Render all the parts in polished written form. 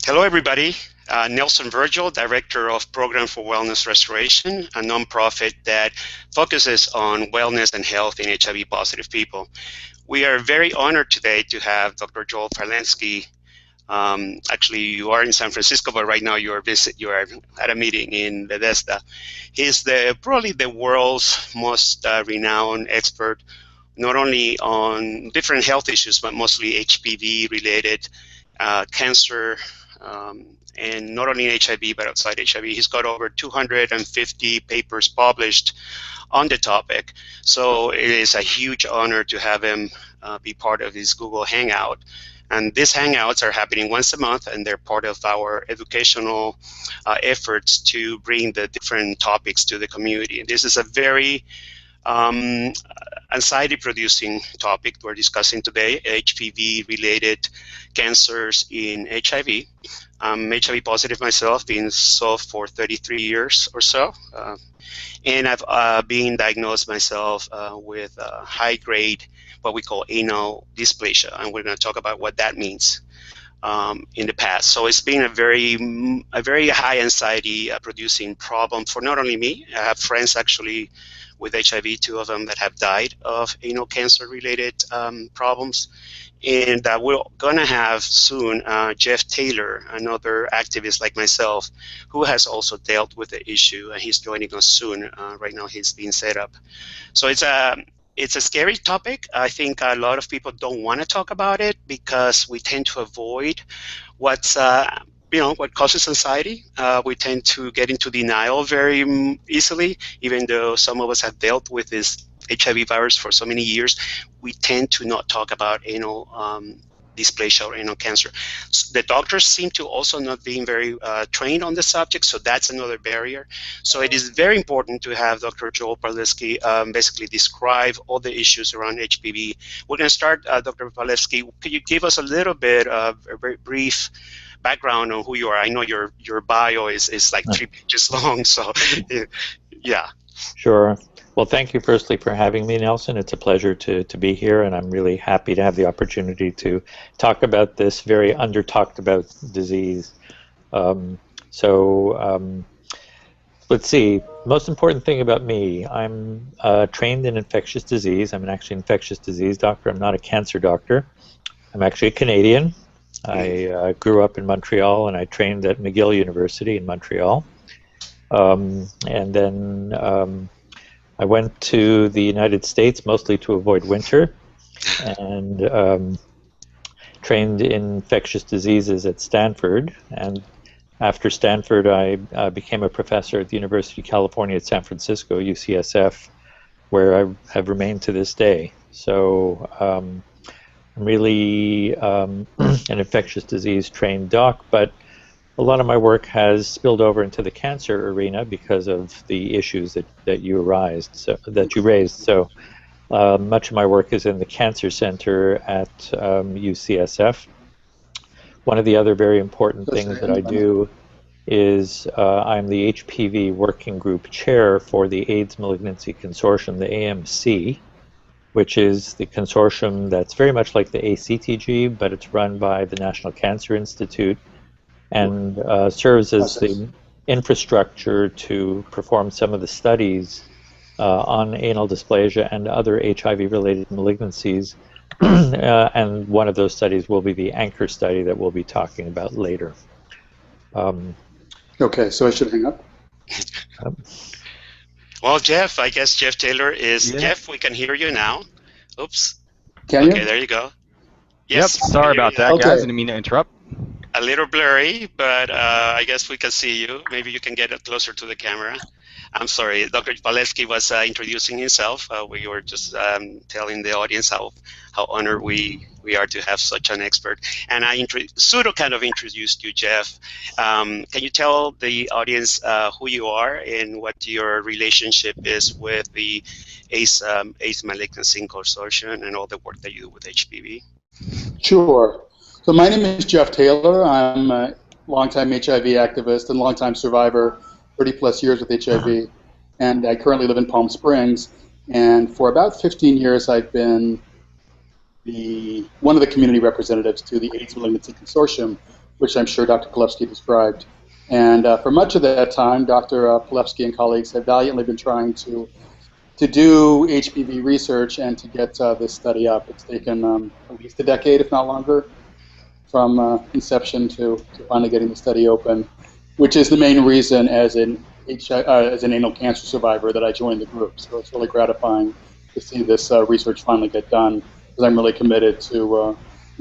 Hello, everybody. Nelson Virgil, Director of Program for Wellness Restoration, a nonprofit that focuses on wellness and health in HIV-positive people. We are very honored today to have Dr. Joel Parlensky. Actually, you are in San Francisco, but right now you are at a meeting in Bethesda. He's probably the world's most renowned expert, not only on different health issues, but mostly HPV-related cancer, and not only in HIV, but outside HIV. He's got over 250 papers published on the topic. So it is a huge honor to have him be part of this Google Hangout. And these Hangouts are happening once a month, and they're part of our educational efforts to bring the different topics to the community. And this is a very anxiety-producing topic we're discussing today, HPV-related cancers in HIV. I'm HIV positive myself, been so for 33 years or so. And I've been diagnosed myself with high-grade, what we call anal dysplasia, and we're going to talk about what that means in the past. So it's been a very high anxiety-producing problem for not only me. I have friends actually with HIV, 2 of them that have died of anal cancer-related problems. And we're going to have soon Jeff Taylor, another activist like myself, who has also dealt with the issue, and he's joining us soon. Right now he's being set up. So it's a scary topic. I think a lot of people don't want to talk about it because we tend to avoid what's what causes anxiety. We tend to get into denial very easily, even though some of us have dealt with this HIV virus for so many years. We tend to not talk about anal dysplasia or anal cancer. The doctors seem to also not being very trained on the subject, so that's another barrier. So it is very important to have Dr. Joel Parlensky basically describe all the issues around HPV. We're going to start, Dr. Parlensky. Could you give us a little bit of a very brief background on who you are? I know your bio is like 3 pages long, so yeah. Sure. Well, thank you firstly for having me, Nelson. It's a pleasure to be here, and I'm really happy to have the opportunity to talk about this very under-talked about disease. Let's see. Most important thing about me, I'm trained in infectious disease. I'm actually an infectious disease doctor. I'm not a cancer doctor. I'm actually a Canadian. I grew up in Montreal, and I trained at McGill University in Montreal. And then I went to the United States mostly to avoid winter, and trained in infectious diseases at Stanford. And after Stanford, I became a professor at the University of California at San Francisco, UCSF, where I have remained to this day. So I'm really an infectious disease trained doc, but a lot of my work has spilled over into the cancer arena because of the issues that you raised. So much of my work is in the Cancer Center at UCSF. One of the other very important things that I do is I'm the HPV Working Group Chair for the AIDS Malignancy Consortium, the AMC, which is the consortium that's very much like the ACTG, but it's run by the National Cancer Institute, and serves as the infrastructure to perform some of the studies on anal dysplasia and other HIV-related malignancies. And one of those studies will be the anchor study that we'll be talking about later. Okay, so I should hang up? Well, Jeff, I guess Jeff Taylor is... Yeah. Jeff, we can hear you now. Oops. Can you? Okay, there you go. Yes. Yep, sorry about that, guys. Didn't mean to interrupt. A little blurry, but I guess we can see you. Maybe you can get it closer to the camera. I'm sorry, Dr. Parlensky was introducing himself. We were just telling the audience how honored we are to have such an expert. And I pseudo kind of introduced you, Jeff. Can you tell the audience who you are and what your relationship is with the AIDS Malignancy Consortium and all the work that you do with HPV? Sure. So my name is Jeff Taylor. I'm a longtime HIV activist and longtime survivor, 30+ years with HIV, and I currently live in Palm Springs. And for about 15 years, I've been one of the community representatives to the AIDS Malignancy Consortium, which I'm sure Dr. Polewski described. And for much of that time, Dr. Polewski and colleagues have valiantly been trying to do HPV research and to get this study up. It's taken at least a decade, if not longer, from inception to finally getting the study open, which is the main reason as an anal cancer survivor that I joined the group. So it's really gratifying to see this research finally get done, because I'm really committed to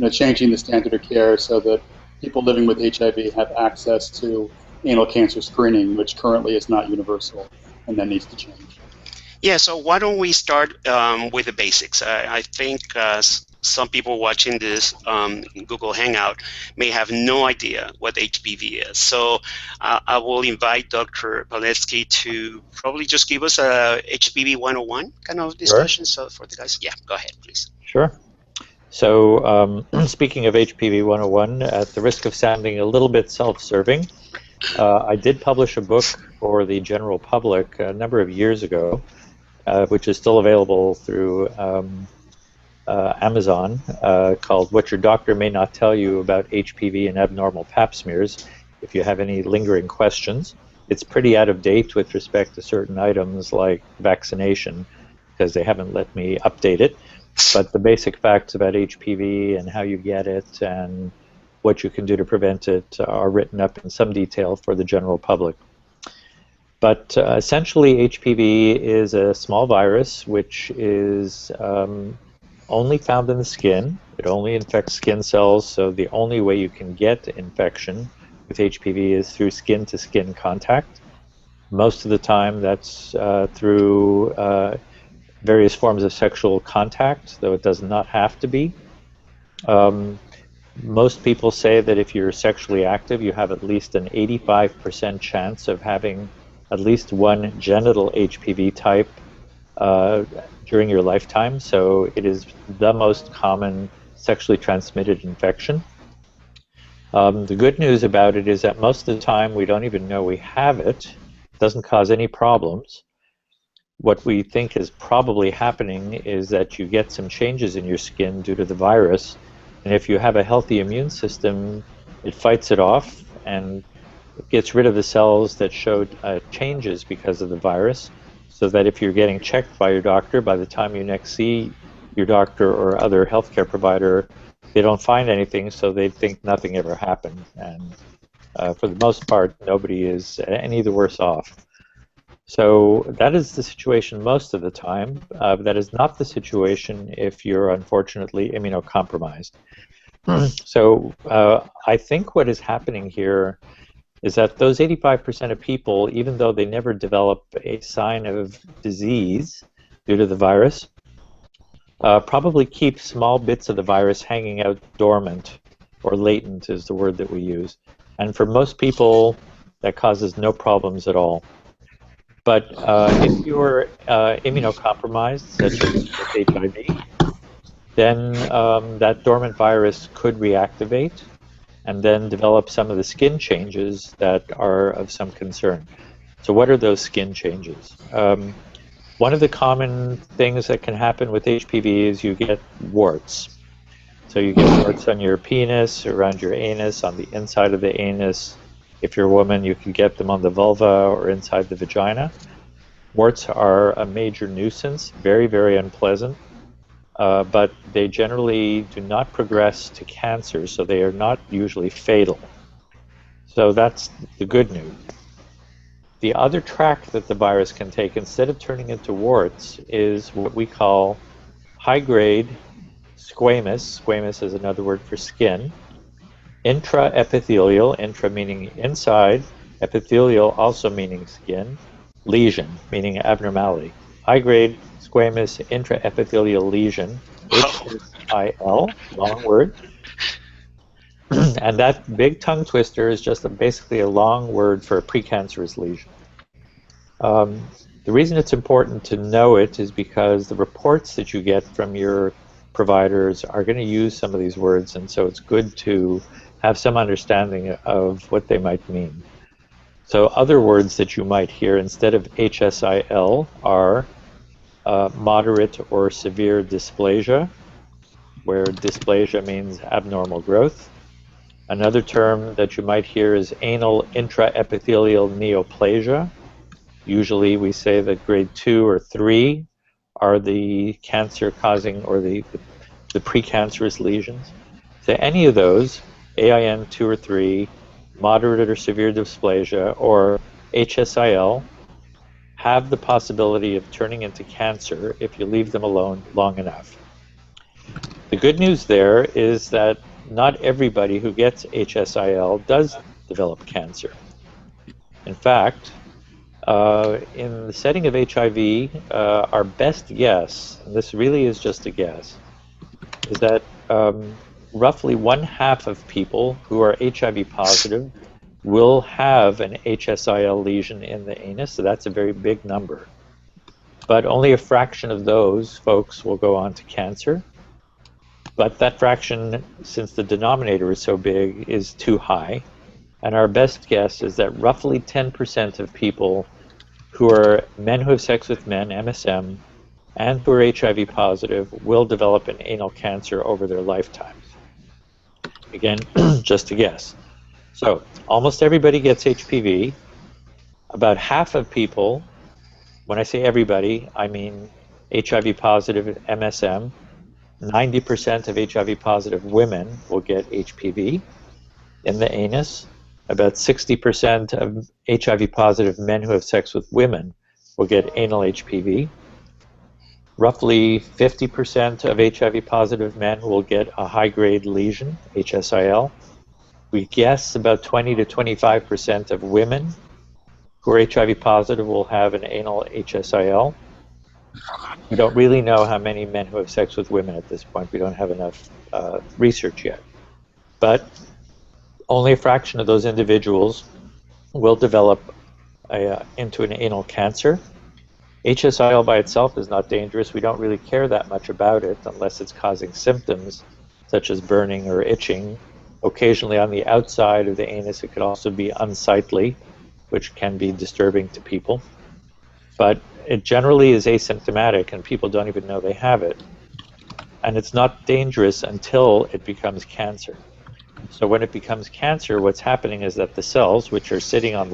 changing the standard of care so that people living with HIV have access to anal cancer screening, which currently is not universal, and that needs to change. Yeah, so why don't we start with the basics? I think some people watching this Google Hangout may have no idea what HPV is. So I will invite Dr. Polewski to probably just give us a HPV 101 kind of discussion. Sure. So for the guys, yeah, go ahead, please. Sure. So speaking of HPV 101, at the risk of sounding a little bit self-serving, I did publish a book for the general public a number of years ago, which is still available through Amazon, called What Your Doctor May Not Tell You About HPV and Abnormal Pap Smears, if you have any lingering questions. It's pretty out of date with respect to certain items like vaccination, because they haven't let me update it. But the basic facts about HPV and how you get it and what you can do to prevent it are written up in some detail for the general public. But essentially, HPV is a small virus which is only found in the skin. It only infects skin cells, so the only way you can get infection with HPV is through skin-to-skin contact. Most of the time, that's through various forms of sexual contact, though it does not have to be. Most people say that if you're sexually active, you have at least an 85% chance of having at least one genital HPV type during your lifetime, so it is the most common sexually transmitted infection. The good news about it is that most of the time we don't even know we have it. It doesn't cause any problems. What we think is probably happening is that you get some changes in your skin due to the virus, and if you have a healthy immune system, it fights it off and it gets rid of the cells that showed changes because of the virus, so that if you're getting checked by your doctor, by the time you next see your doctor or other healthcare provider, they don't find anything, so they think nothing ever happened. And for the most part, nobody is any the worse off. So that is the situation most of the time. That is not the situation if you're unfortunately immunocompromised. So I think what is happening here is that those 85% of people, even though they never develop a sign of disease due to the virus, probably keep small bits of the virus hanging out dormant, or latent is the word that we use. And for most people, that causes no problems at all. But if you're immunocompromised, such as with HIV, then that dormant virus could reactivate and then develop some of the skin changes that are of some concern. So what are those skin changes? One of the common things that can happen with HPV is you get warts. So you get warts on your penis, around your anus, on the inside of the anus. If you're a woman, you can get them on the vulva or inside the vagina. Warts are a major nuisance, very, very unpleasant, but they generally do not progress to cancer, so they are not usually fatal. So that's the good news. The other track that the virus can take, instead of turning into warts, is what we call high-grade squamous. Squamous is another word for skin. Intraepithelial, intra meaning inside, epithelial also meaning skin, lesion meaning abnormality. High-grade squamous intraepithelial lesion, HSIL, long word. And that big tongue twister is just basically a long word for a precancerous lesion. The reason it's important to know it is because the reports that you get from your providers are going to use some of these words, and so it's good to have some understanding of what they might mean. So other words that you might hear instead of HSIL are moderate or severe dysplasia, where dysplasia means abnormal growth. Another term that you might hear is anal intraepithelial neoplasia. Usually we say that grade 2 or 3 are the cancer-causing or the precancerous lesions. So any of those, AIN 2 or 3, moderate or severe dysplasia, or HSIL, have the possibility of turning into cancer if you leave them alone long enough. The good news there is that not everybody who gets HSIL does develop cancer. In fact, in the setting of HIV, our best guess, and this really is just a guess, is that roughly 1/2 of people who are HIV positive will have an HSIL lesion in the anus, so that's a very big number. But only a fraction of those folks will go on to cancer. But that fraction, since the denominator is so big, is too high. And our best guess is that roughly 10% of people who are men who have sex with men, MSM, and who are HIV positive will develop an anal cancer over their lifetimes. Again, just a guess. So almost everybody gets HPV. About half of people, when I say everybody, I mean HIV positive MSM. 90% of HIV positive women will get HPV in the anus. About 60% of HIV positive men who have sex with women will get anal HPV. Roughly 50% of HIV positive men will get a high-grade lesion, HSIL. We guess about 20 to 25% of women who are HIV positive will have an anal HSIL. We don't really know how many men who have sex with women at this point. We don't have enough research yet. But only a fraction of those individuals will develop into an anal cancer. HSIL by itself is not dangerous. We don't really care that much about it unless it's causing symptoms such as burning or itching. Occasionally on the outside of the anus it could also be unsightly, which can be disturbing to people. But it generally is asymptomatic and people don't even know they have it. And it's not dangerous until it becomes cancer. So when it becomes cancer, what's happening is that the cells, which are sitting on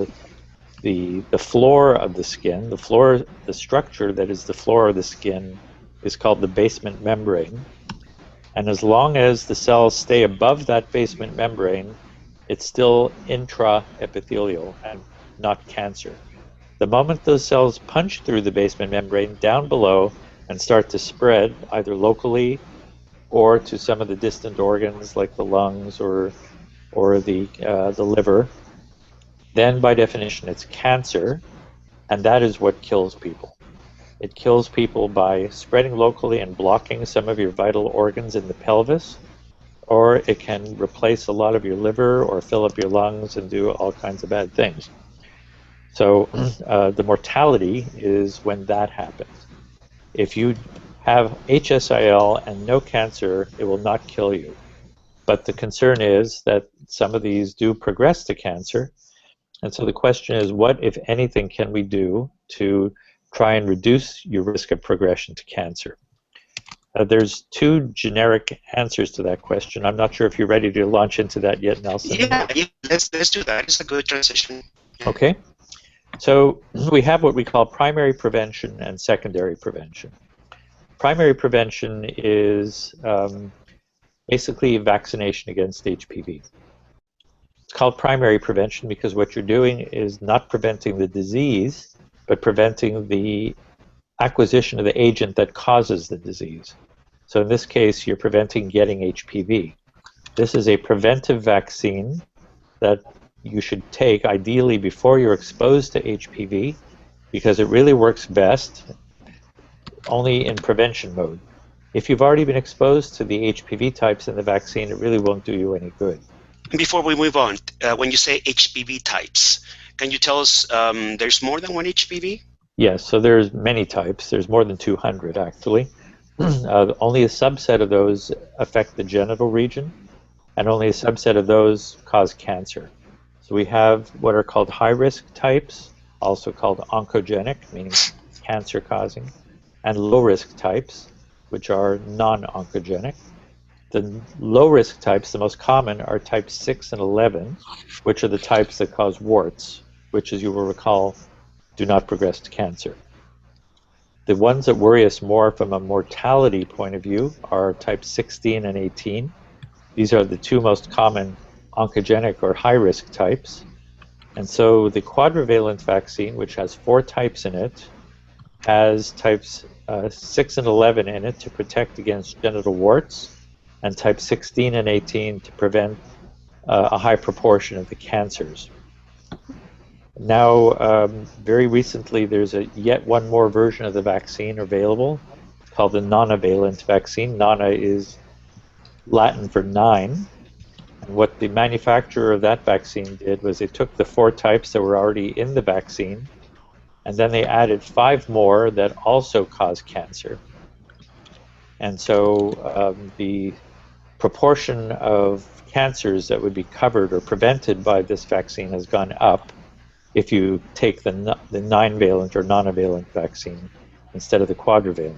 the floor of the skin, the structure that is the floor of the skin is called the basement membrane. And as long as the cells stay above that basement membrane, it's still intraepithelial and not cancer. The moment those cells punch through the basement membrane down below and start to spread, either locally or to some of the distant organs like the lungs or the liver, then by definition it's cancer, and that is what kills people. It kills people by spreading locally and blocking some of your vital organs in the pelvis, or it can replace a lot of your liver or fill up your lungs and do all kinds of bad things. So the mortality is when that happens. If you have HSIL and no cancer, it will not kill you. But the concern is that some of these do progress to cancer. And so the question is, what, if anything, can we do to try and reduce your risk of progression to cancer? There's two generic answers to that question. I'm not sure if you're ready to launch into that yet, Nelson. Yeah, let's do that. It's a good transition. Okay. So we have what we call primary prevention and secondary prevention. Primary prevention is basically vaccination against HPV. It's called primary prevention because what you're doing is not preventing the disease, but preventing the acquisition of the agent that causes the disease. So in this case, you're preventing getting HPV. This is a preventive vaccine that you should take ideally before you're exposed to HPV because it really works best only in prevention mode. If you've already been exposed to the HPV types in the vaccine, it really won't do you any good. Before we move on, when you say HPV types, can you tell us there's more than one HPV? Yes, so there's many types. There's more than 200 actually. Only a subset of those affect the genital region, and only a subset of those cause cancer. So we have what are called high-risk types, also called oncogenic, meaning cancer-causing, and low-risk types, which are non-oncogenic. The low-risk types, the most common, are types 6 and 11, which are the types that cause warts, which, as you will recall, do not progress to cancer. The ones that worry us more from a mortality point of view are types 16 and 18. These are the two most common oncogenic or high-risk types. And so the quadrivalent vaccine, which has 4 types in it, has types 6 and 11 in it to protect against genital warts, and types 16 and 18 to prevent a high proportion of the cancers. Now, very recently, there's yet one more version of the vaccine available. It's called the nonavalent vaccine. Nona is Latin for 9. And what the manufacturer of that vaccine did was they took the 4 types that were already in the vaccine, and then they added 5 more that also cause cancer. And so the proportion of cancers that would be covered or prevented by this vaccine has gone up if you take the 9-valent or nonavalent vaccine instead of the quadrivalent.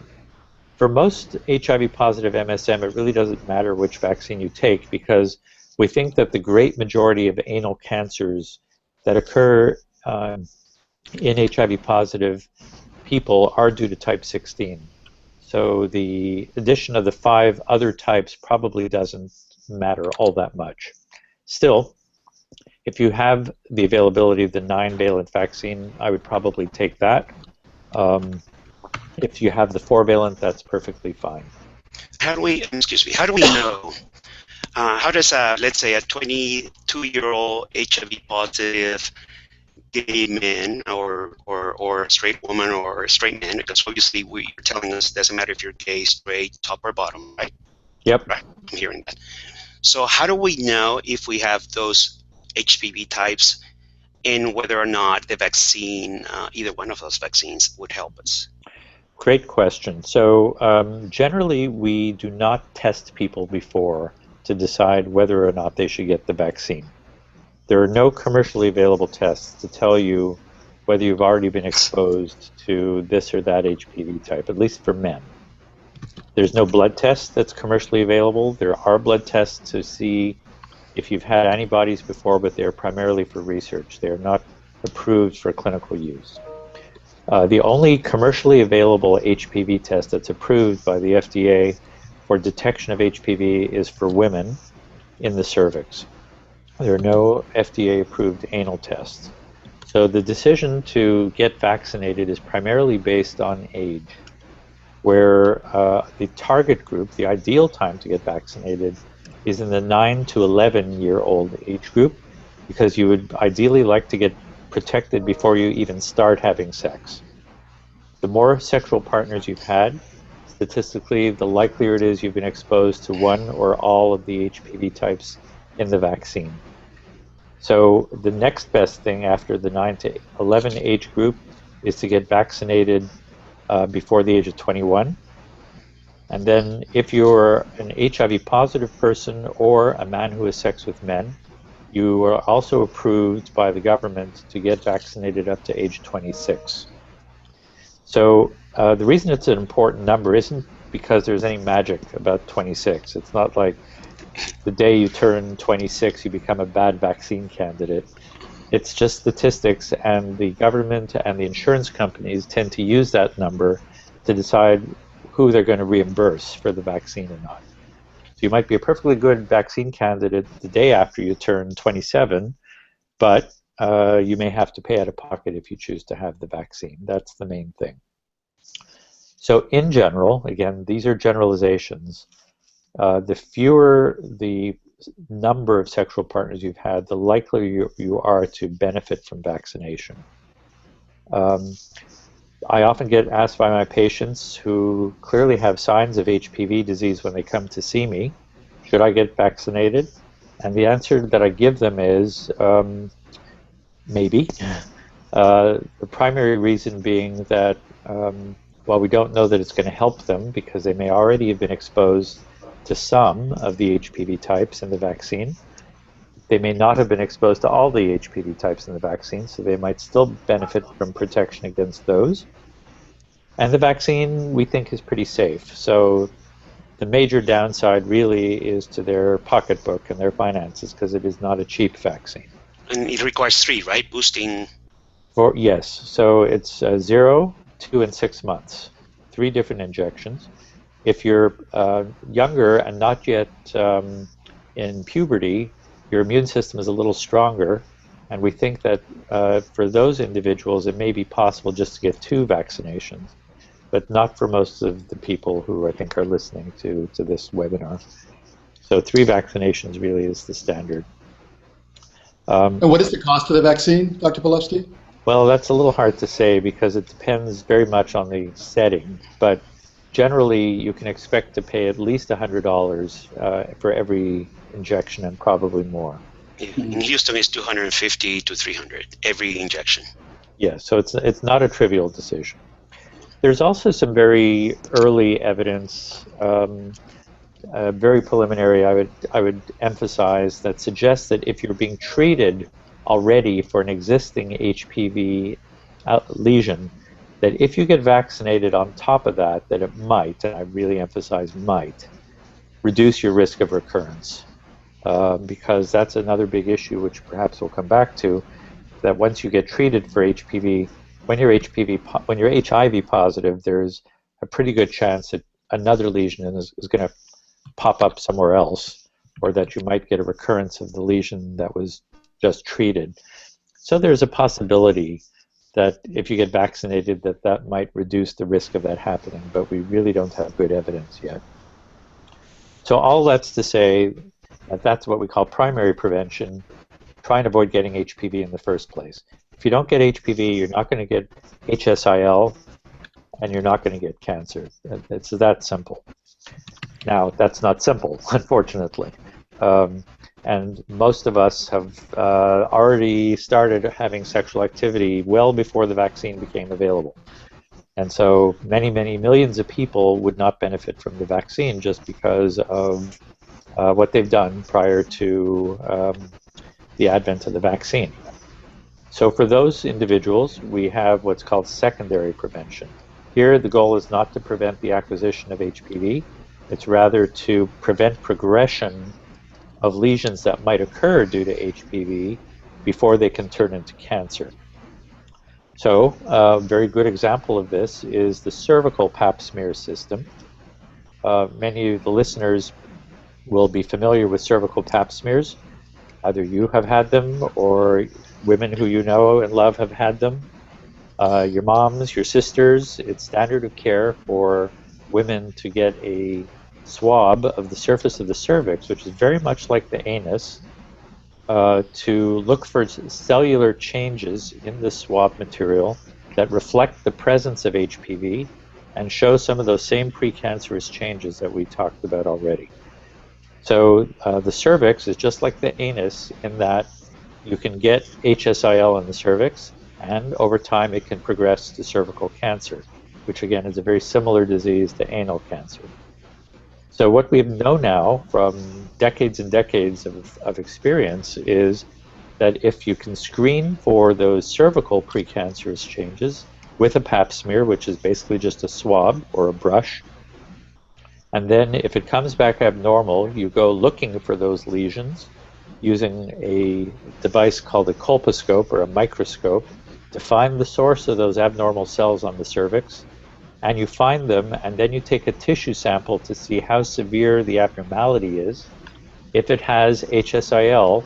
For most HIV-positive MSM, it really doesn't matter which vaccine you take, because we think that the great majority of anal cancers that occur in HIV-positive people are due to type 16. So the addition of the 5 other types probably doesn't matter all that much. Still, if you have the availability of the 9-valent vaccine, I would probably take that. If you have the 4-valent, that's perfectly fine. How do we know? How does, let's say, a 22-year-old HIV-positive gay man or straight woman or straight man, because obviously you're telling us it doesn't matter if you're gay, straight, top or bottom, right? Yep. Right, I'm hearing that. So how do we know if we have those HPV types and whether or not the vaccine, either one of those vaccines, would help us? Great question. So generally, we do not test people before to decide whether or not they should get the vaccine. There are no commercially available tests to tell you whether you've already been exposed to this or that HPV type, at least for men. There's no blood test that's commercially available. There are blood tests to see if you've had antibodies before, but they're primarily for research. They are not approved for clinical use. The only commercially available HPV test that's approved by the FDA for detection of HPV is for women in the cervix. There are no FDA-approved anal tests. So the decision to get vaccinated is primarily based on age, where the target group, the ideal time to get vaccinated, is in the 9 to 11-year-old age group, because you would ideally like to get protected before you even start having sex. The more sexual partners you've had, statistically, the likelier it is you've been exposed to one or all of the HPV types in the vaccine. So the next best thing after the 9 to 11 age group is to get vaccinated before the age of 21. And then if you're an HIV positive person or a man who has sex with men, you are also approved by the government to get vaccinated up to age 26. So the reason it's an important number isn't because there's any magic about 26. It's not like the day you turn 26 you become a bad vaccine candidate. It's just statistics, and the government and the insurance companies tend to use that number to decide who they're going to reimburse for the vaccine or not. So you might be a perfectly good vaccine candidate the day after you turn 27, but you may have to pay out of pocket if you choose to have the vaccine. That's the main thing. So in general, again, these are generalizations. The fewer the number of sexual partners you've had, the likelier you are to benefit from vaccination. I often get asked by my patients who clearly have signs of HPV disease when they come to see me, should I get vaccinated? And the answer that I give them is maybe. The primary reason being that while we don't know that it's going to help them because they may already have been exposed to some of the HPV types in the vaccine, they may not have been exposed to all the HPV types in the vaccine, so they might still benefit from protection against those. And the vaccine, we think, is pretty safe. So The major downside really is to their pocketbook and their finances, because it is not a cheap vaccine. And it requires 3, right? Boosting. Yes, so it's 0, 2, and 6 months. 3 different injections. If you're younger and not yet in puberty, your immune system is a little stronger, and we think that for those individuals it may be possible just to get 2 vaccinations, but not for most of the people who I think are listening to this webinar. So 3 vaccinations really is the standard. And what is the cost of the vaccine, Dr. Polewski? Well, that's a little hard to say because it depends very much on the setting, but generally you can expect to pay at least $100 for every injection, and probably more. Yeah. In Houston, it's $250 to $300 every injection. Yeah, so it's not a trivial decision. There's also some very early evidence, very preliminary, I would emphasize, that suggests that if you're being treated already for an existing HPV lesion, that if you get vaccinated on top of that, that it might, and I really emphasize might, reduce your risk of recurrence. Because that's another big issue, which perhaps we'll come back to, that once you get treated for HPV, when you're HIV positive, there's a pretty good chance that another lesion is going to pop up somewhere else, or that you might get a recurrence of the lesion that was just treated. So there's a possibility that if you get vaccinated, that might reduce the risk of that happening, but we really don't have good evidence yet. So all that's to say that that's what we call primary prevention. Try and avoid getting HPV in the first place. If you don't get HPV, you're not going to get HSIL, and you're not going to get cancer. It's that simple. Now, that's not simple, unfortunately. And most of us have already started having sexual activity well before the vaccine became available. And so many, many millions of people would not benefit from the vaccine just because of what they've done prior to the advent of the vaccine. So for those individuals, we have what's called secondary prevention. Here, the goal is not to prevent the acquisition of HPV. It's rather to prevent progression of lesions that might occur due to HPV before they can turn into cancer. So a very good example of this is the cervical Pap smear system. Many of the listeners will be familiar with cervical Pap smears. Either you have had them, or women who you know and love have had them. Your moms, your sisters. It's standard of care for women to get a swab of the surface of the cervix, which is very much like the anus, to look for cellular changes in the swab material that reflect the presence of HPV and show some of those same precancerous changes that we talked about already. So the cervix is just like the anus in that you can get HSIL in the cervix, and over time it can progress to cervical cancer, which again is a very similar disease to anal cancer. So what we know now from decades and decades of experience is that if you can screen for those cervical precancerous changes with a Pap smear, which is basically just a swab or a brush, and then if it comes back abnormal, you go looking for those lesions using a device called a colposcope or a microscope to find the source of those abnormal cells on the cervix. And you find them, and then you take a tissue sample to see how severe the abnormality is. If it has HSIL,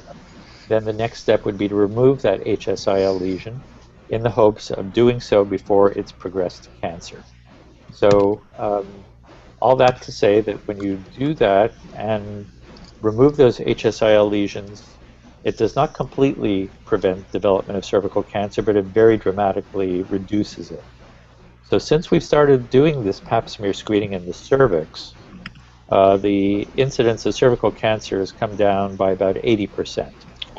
then the next step would be to remove that HSIL lesion in the hopes of doing so before it's progressed to cancer. So all that to say that when you do that and remove those HSIL lesions, it does not completely prevent development of cervical cancer, but it very dramatically reduces it. So since we've started doing this Pap smear screening in the cervix, the incidence of cervical cancer has come down by about 80%.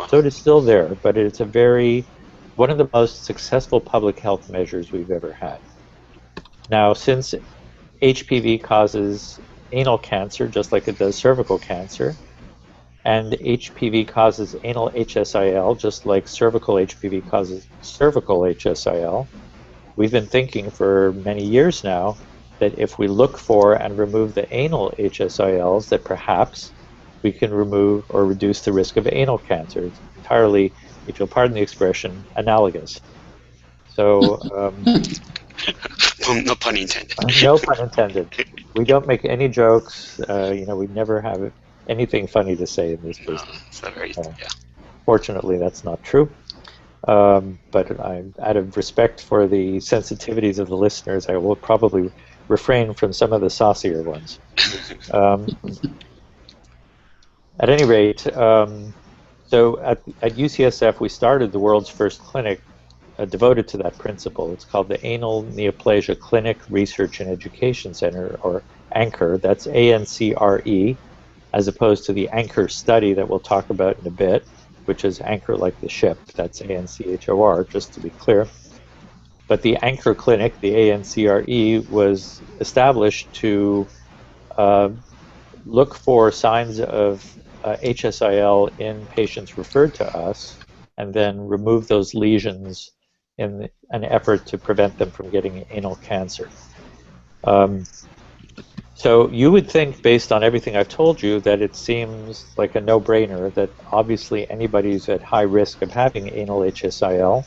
So it is still there, but it's one of the most successful public health measures we've ever had. Now, since HPV causes anal cancer just like it does cervical cancer, and HPV causes anal HSIL just like cervical HPV causes cervical HSIL, we've been thinking for many years now that if we look for and remove the anal HSILs, that perhaps we can remove or reduce the risk of anal cancer. It's entirely, if you'll pardon the expression, analogous. So, no pun intended. No pun intended. We don't make any jokes. You know, we never have anything funny to say in this business. It's not very, yeah. Fortunately, that's not true. But out of respect for the sensitivities of the listeners, I will probably refrain from some of the saucier ones. At any rate, so at UCSF, we started the world's first clinic devoted to that principle. It's called the Anal Neoplasia Clinic Research and Education Center, or ANCHOR. That's ANCRE, as opposed to the ANCHOR study that we'll talk about in a bit, which is anchor like the ship. That's ANCHOR, just to be clear. But the ANCHOR clinic, the ANCRE, was established to look for signs of HSIL in patients referred to us, and then remove those lesions in an effort to prevent them from getting anal cancer. So you would think, based on everything I've told you, that it seems like a no-brainer that obviously anybody who's at high risk of having anal HSIL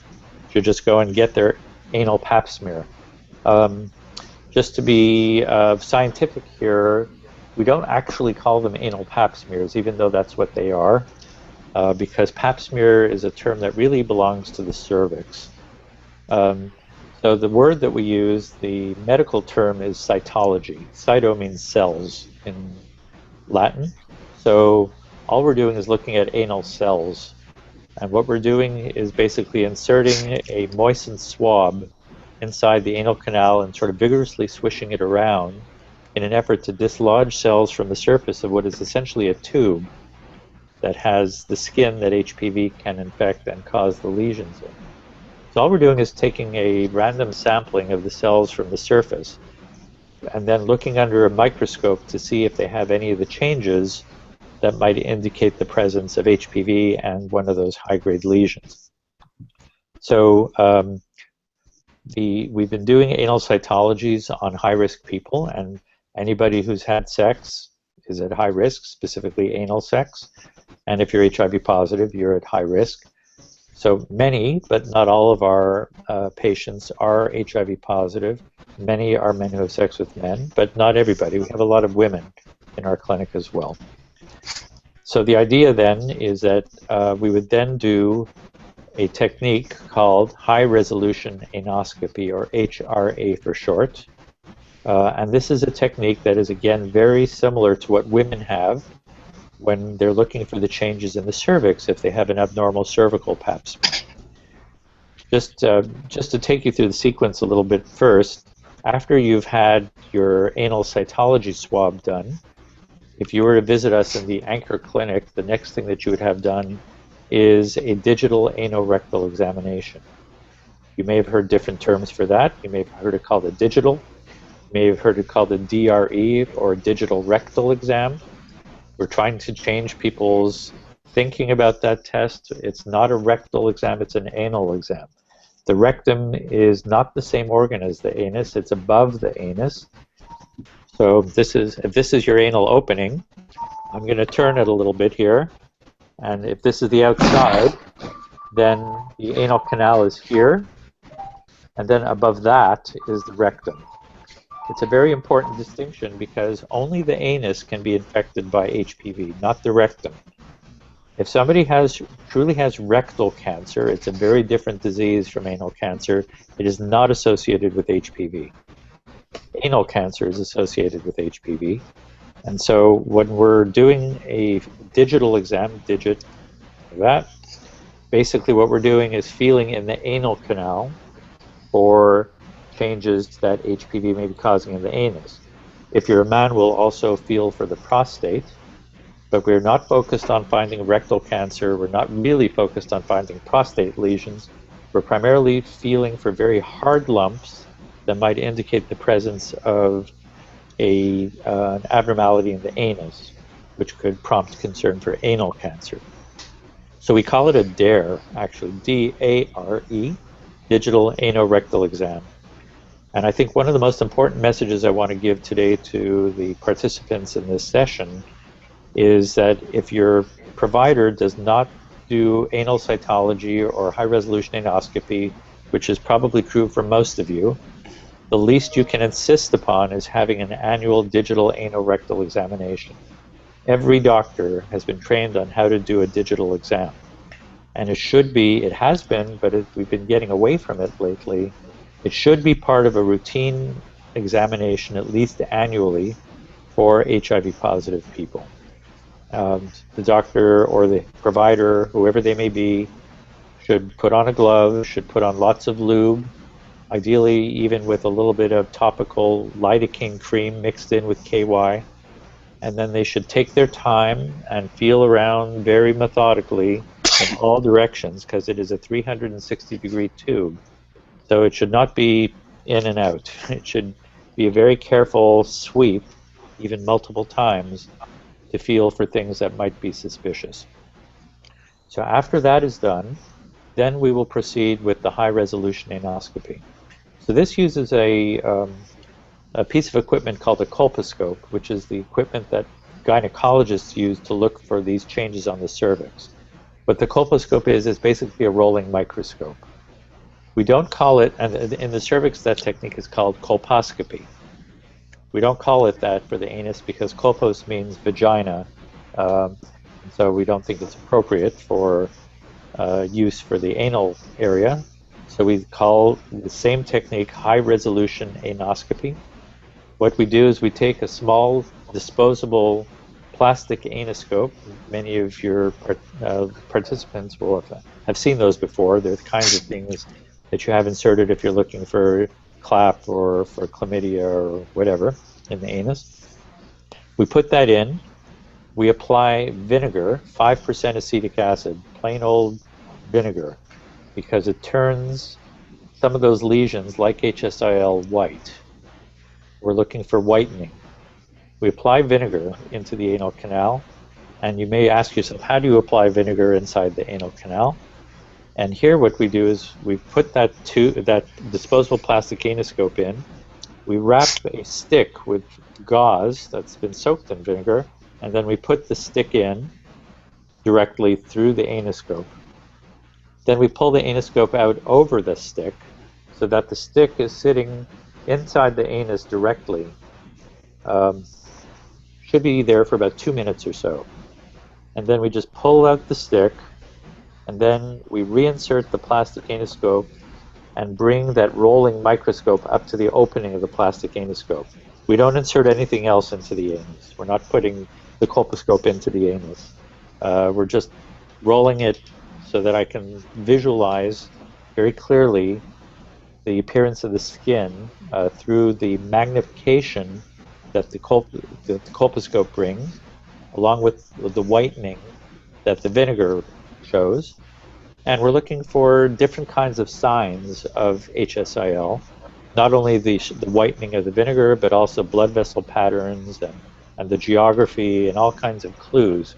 should just go and get their anal Pap smear. Just to be scientific here, we don't actually call them anal Pap smears, even though that's what they are, because Pap smear is a term that really belongs to the cervix. So the word that we use, the medical term, is cytology. Cyto means cells in Latin. So all we're doing is looking at anal cells. And what we're doing is basically inserting a moistened swab inside the anal canal and sort of vigorously swishing it around in an effort to dislodge cells from the surface of what is essentially a tube that has the skin that HPV can infect and cause the lesions in. So all we're doing is taking a random sampling of the cells from the surface and then looking under a microscope to see if they have any of the changes that might indicate the presence of HPV and one of those high-grade lesions. So we've been doing anal cytologies on high-risk people, and anybody who's had sex is at high risk, specifically anal sex. And if you're HIV positive, you're at high risk. So many, but not all of our patients are HIV positive. Many are men who have sex with men, but not everybody. We have a lot of women in our clinic as well. So the idea then is that we would then do a technique called high-resolution anoscopy, or HRA for short. And this is a technique that is, again, very similar to what women have when they're looking for the changes in the cervix if they have an abnormal cervical Pap smear. Just to take you through the sequence a little bit first, after you've had your anal cytology swab done, if you were to visit us in the ANCHOR clinic, the next thing that you would have done is a digital anorectal examination. You may have heard different terms for that. You may have heard it called a digital. You may have heard it called a DRE, or digital rectal exam. We're trying to change people's thinking about that test. It's not a rectal exam, it's an anal exam. The rectum is not the same organ as the anus, it's above the anus. So if this is your anal opening, I'm going to turn it a little bit here. And if this is the outside, then the anal canal is here. And then above that is the rectum. It's a very important distinction because only the anus can be infected by HPV, not the rectum. If somebody truly has rectal cancer, it's a very different disease from anal cancer. It is not associated with HPV. Anal cancer is associated with HPV. And so when we're doing a digital exam, digit that, basically what we're doing is feeling in the anal canal for changes that HPV may be causing in the anus. If you're a man, we'll also feel for the prostate, but we're not focused on finding rectal cancer. We're not really focused on finding prostate lesions. We're primarily feeling for very hard lumps that might indicate the presence of an abnormality in the anus, which could prompt concern for anal cancer. So we call it a DARE, actually, D-A-R-E, digital anorectal exam. And I think one of the most important messages I want to give today to the participants in this session is that if your provider does not do anal cytology or high-resolution anoscopy, which is probably true for most of you, the least you can insist upon is having an annual digital anorectal examination. Every doctor has been trained on how to do a digital exam. And it has been, but we've been getting away from it lately. It should be part of a routine examination, at least annually, for HIV-positive people. The doctor or the provider, whoever they may be, should put on a glove, should put on lots of lube, ideally even with a little bit of topical lidocaine cream mixed in with KY. And then they should take their time and feel around very methodically in all directions, because it is a 360-degree tube. So it should not be in and out. It should be a very careful sweep, even multiple times, to feel for things that might be suspicious. So after that is done, then we will proceed with the high-resolution anoscopy. So this uses a piece of equipment called a colposcope, which is the equipment that gynecologists use to look for these changes on the cervix. What the colposcope is basically a rolling microscope. We don't call it, and in the cervix that technique is called colposcopy. We don't call it that for the anus because colpos means vagina, so we don't think it's appropriate for use for the anal area. So we call the same technique high-resolution anoscopy. What we do is we take a small disposable plastic anoscope. Many of your participants will have seen those before. They're the kinds of things that you have inserted if you're looking for CLAP or for chlamydia or whatever in the anus. We put that in. We apply vinegar, 5% acetic acid, plain old vinegar, because it turns some of those lesions like HSIL white. We're looking for whitening. We apply vinegar into the anal canal, and you may ask yourself, how do you apply vinegar inside the anal canal? And here what we do is we put that disposable plastic anoscope in, we wrap a stick with gauze that's been soaked in vinegar, and then we put the stick in directly through the anoscope. Then we pull the anoscope out over the stick so that the stick is sitting inside the anus directly. Should be there for about 2 minutes or so. And then we just pull out the stick, and then we reinsert the plastic anoscope and bring that rolling microscope up to the opening of the plastic anoscope. We don't insert anything else into the anus. We're not putting the colposcope into the anus. We're just rolling it so that I can visualize very clearly the appearance of the skin through the magnification that the colposcope brings, along with the whitening that the vinegar shows. And we're looking for different kinds of signs of HSIL, not only the whitening of the vinegar, but also blood vessel patterns and the geography and all kinds of clues.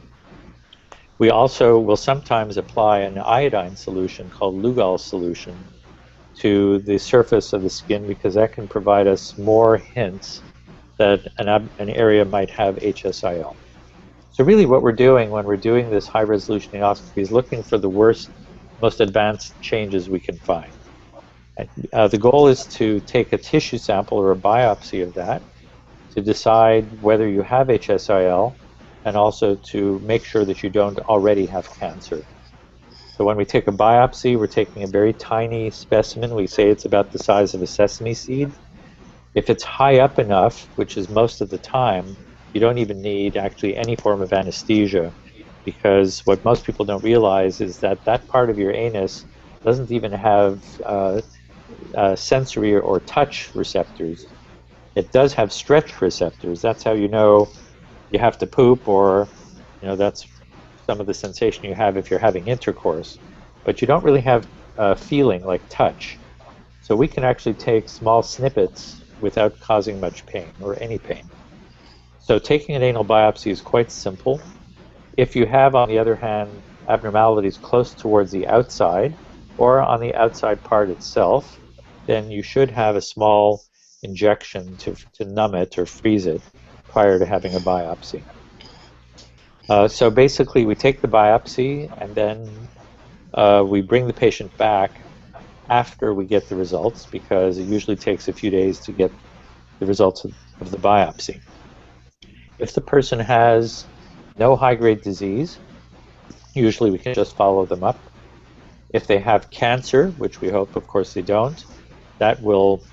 We also will sometimes apply an iodine solution called Lugol solution to the surface of the skin, because that can provide us more hints that an area might have HSIL. So really what we're doing when we're doing this high-resolution anoscopy is looking for the worst, most advanced changes we can find. The goal is to take a tissue sample or a biopsy of that to decide whether you have HSIL, and also to make sure that you don't already have cancer. So when we take a biopsy, we're taking a very tiny specimen. We say it's about the size of a sesame seed. If it's high up enough, which is most of the time, you don't even need actually any form of anesthesia, because what most people don't realize is that that part of your anus doesn't even have sensory or touch receptors. It does have stretch receptors. That's how you know you have to poop, or that's some of the sensation you have if you're having intercourse. But you don't really have feeling like touch. So we can actually take small snippets without causing much pain or any pain. So taking an anal biopsy is quite simple. If you have, on the other hand, abnormalities close towards the outside or on the outside part itself, then you should have a small injection to numb it or freeze it prior to having a biopsy. So basically, we take the biopsy, and then we bring the patient back after we get the results, because it usually takes a few days to get the results of the biopsy. If the person has no high-grade disease, usually we can just follow them up. If they have cancer, which we hope, of course, they don't, that will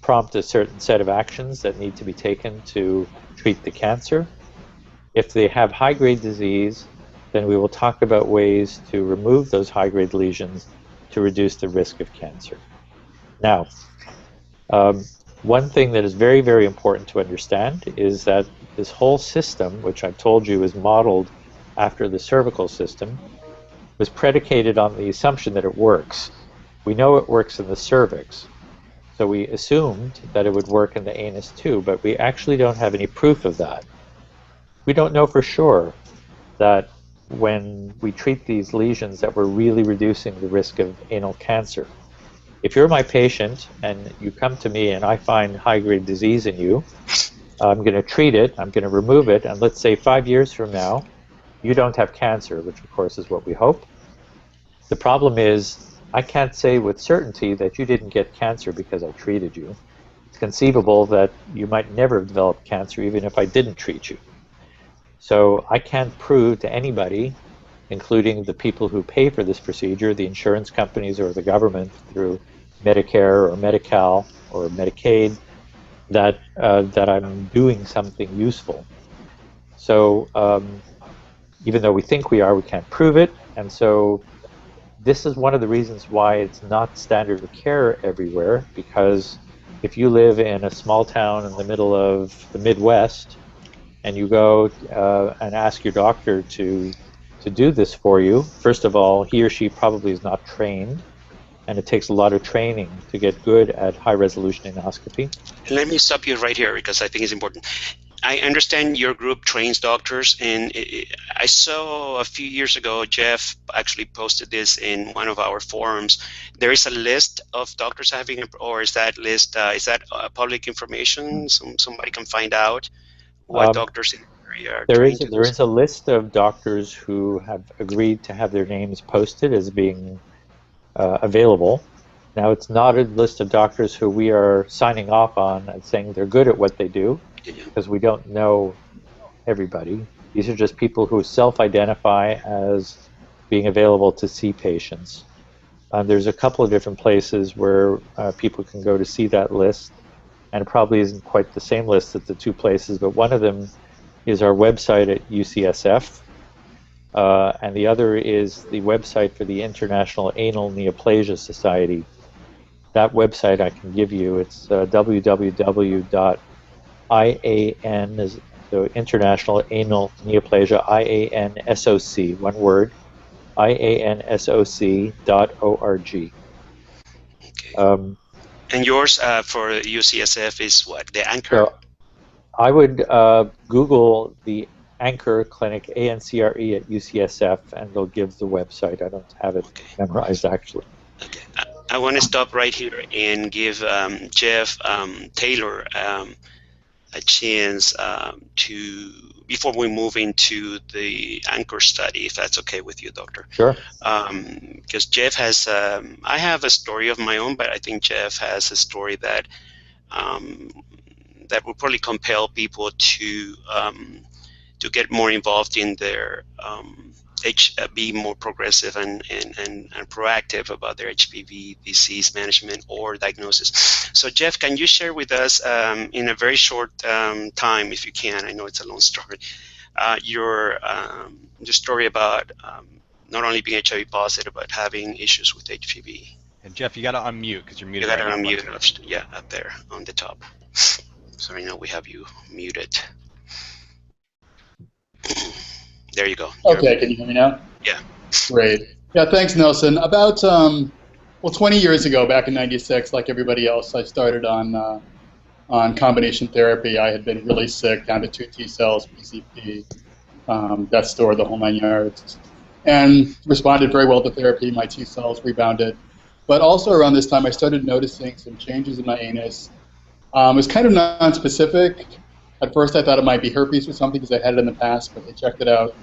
prompt a certain set of actions that need to be taken to treat the cancer. If they have high-grade disease, then we will talk about ways to remove those high-grade lesions to reduce the risk of cancer. Now, one thing that is very, very important to understand is that this whole system, which I've told you is modeled after the cervical system, was predicated on the assumption that it works. We know it works in the cervix, so we assumed that it would work in the anus too, but we actually don't have any proof of that. We don't know for sure that when we treat these lesions that we're really reducing the risk of anal cancer. If you're my patient and you come to me and I find high-grade disease in you, I'm going to treat it, I'm going to remove it, and let's say 5 years from now, you don't have cancer, which of course is what we hope. The problem is, I can't say with certainty that you didn't get cancer because I treated you. It's conceivable that you might never have developed cancer even if I didn't treat you. So I can't prove to anybody, including the people who pay for this procedure, the insurance companies or the government through Medicare or Medi-Cal or Medicaid, that I'm doing something useful. So even though we think we are, we can't prove it, and so this is one of the reasons why it's not standard of care everywhere, because if you live in a small town in the middle of the Midwest and you go and ask your doctor to do this for you, first of all, he or she probably is not trained, and it takes a lot of training to get good at high-resolution endoscopy. Let me stop you right here because I think it's important. I understand your group trains doctors, and I saw a few years ago, Jeff actually posted this in one of our forums. There is a list of doctors having, or is that list, is that public information? Somebody can find out what doctors in the area are trained to do. There is a list of doctors who have agreed to have their names posted as being available. Now, it's not a list of doctors who we are signing off on and saying they're good at what they do, because we don't know everybody. These are just people who self-identify as being available to see patients. There's a couple of different places where people can go to see that list, and it probably isn't quite the same list as the two places, but one of them is our website at UCSF, and the other is the website for the International Anal Neoplasia Society. That website I can give you. It's www.IAN, so International Anal Neoplasia, IANSOC, one word, IANSOC.org. Okay. And yours for UCSF is what, the Anchor? So I would Google the Anchor Clinic, ANCRE at UCSF, and they'll give the website. I don't have it memorized, actually. Okay. I want to stop right here and give Jeff Taylor a chance before we move into the Anchor study, if that's okay with you, Doctor. Sure. Because Jeff has, I have a story of my own, but I think Jeff has a story that that will probably compel people to get more involved in their be more progressive and proactive about their HPV disease management or diagnosis. So Jeff, can you share with us in a very short time, if you can, I know it's a long story, your story about not only being HIV positive, but having issues with HPV. And Jeff, you got to unmute because you're muted. You got to unmute, yeah, up there on the top. So right now we have you muted. There you go. Okay, can you hear me now? Yeah. Great. Yeah, thanks, Nelson. About, 20 years ago, back in '96, like everybody else, I started on combination therapy. I had been really sick, down to 2 T cells, PCP, death's door, the whole 9 yards, and responded very well to therapy. My T cells rebounded. But also around this time, I started noticing some changes in my anus. It was kind of non-specific. At first, I thought it might be herpes or something because I had it in the past, but they checked it out.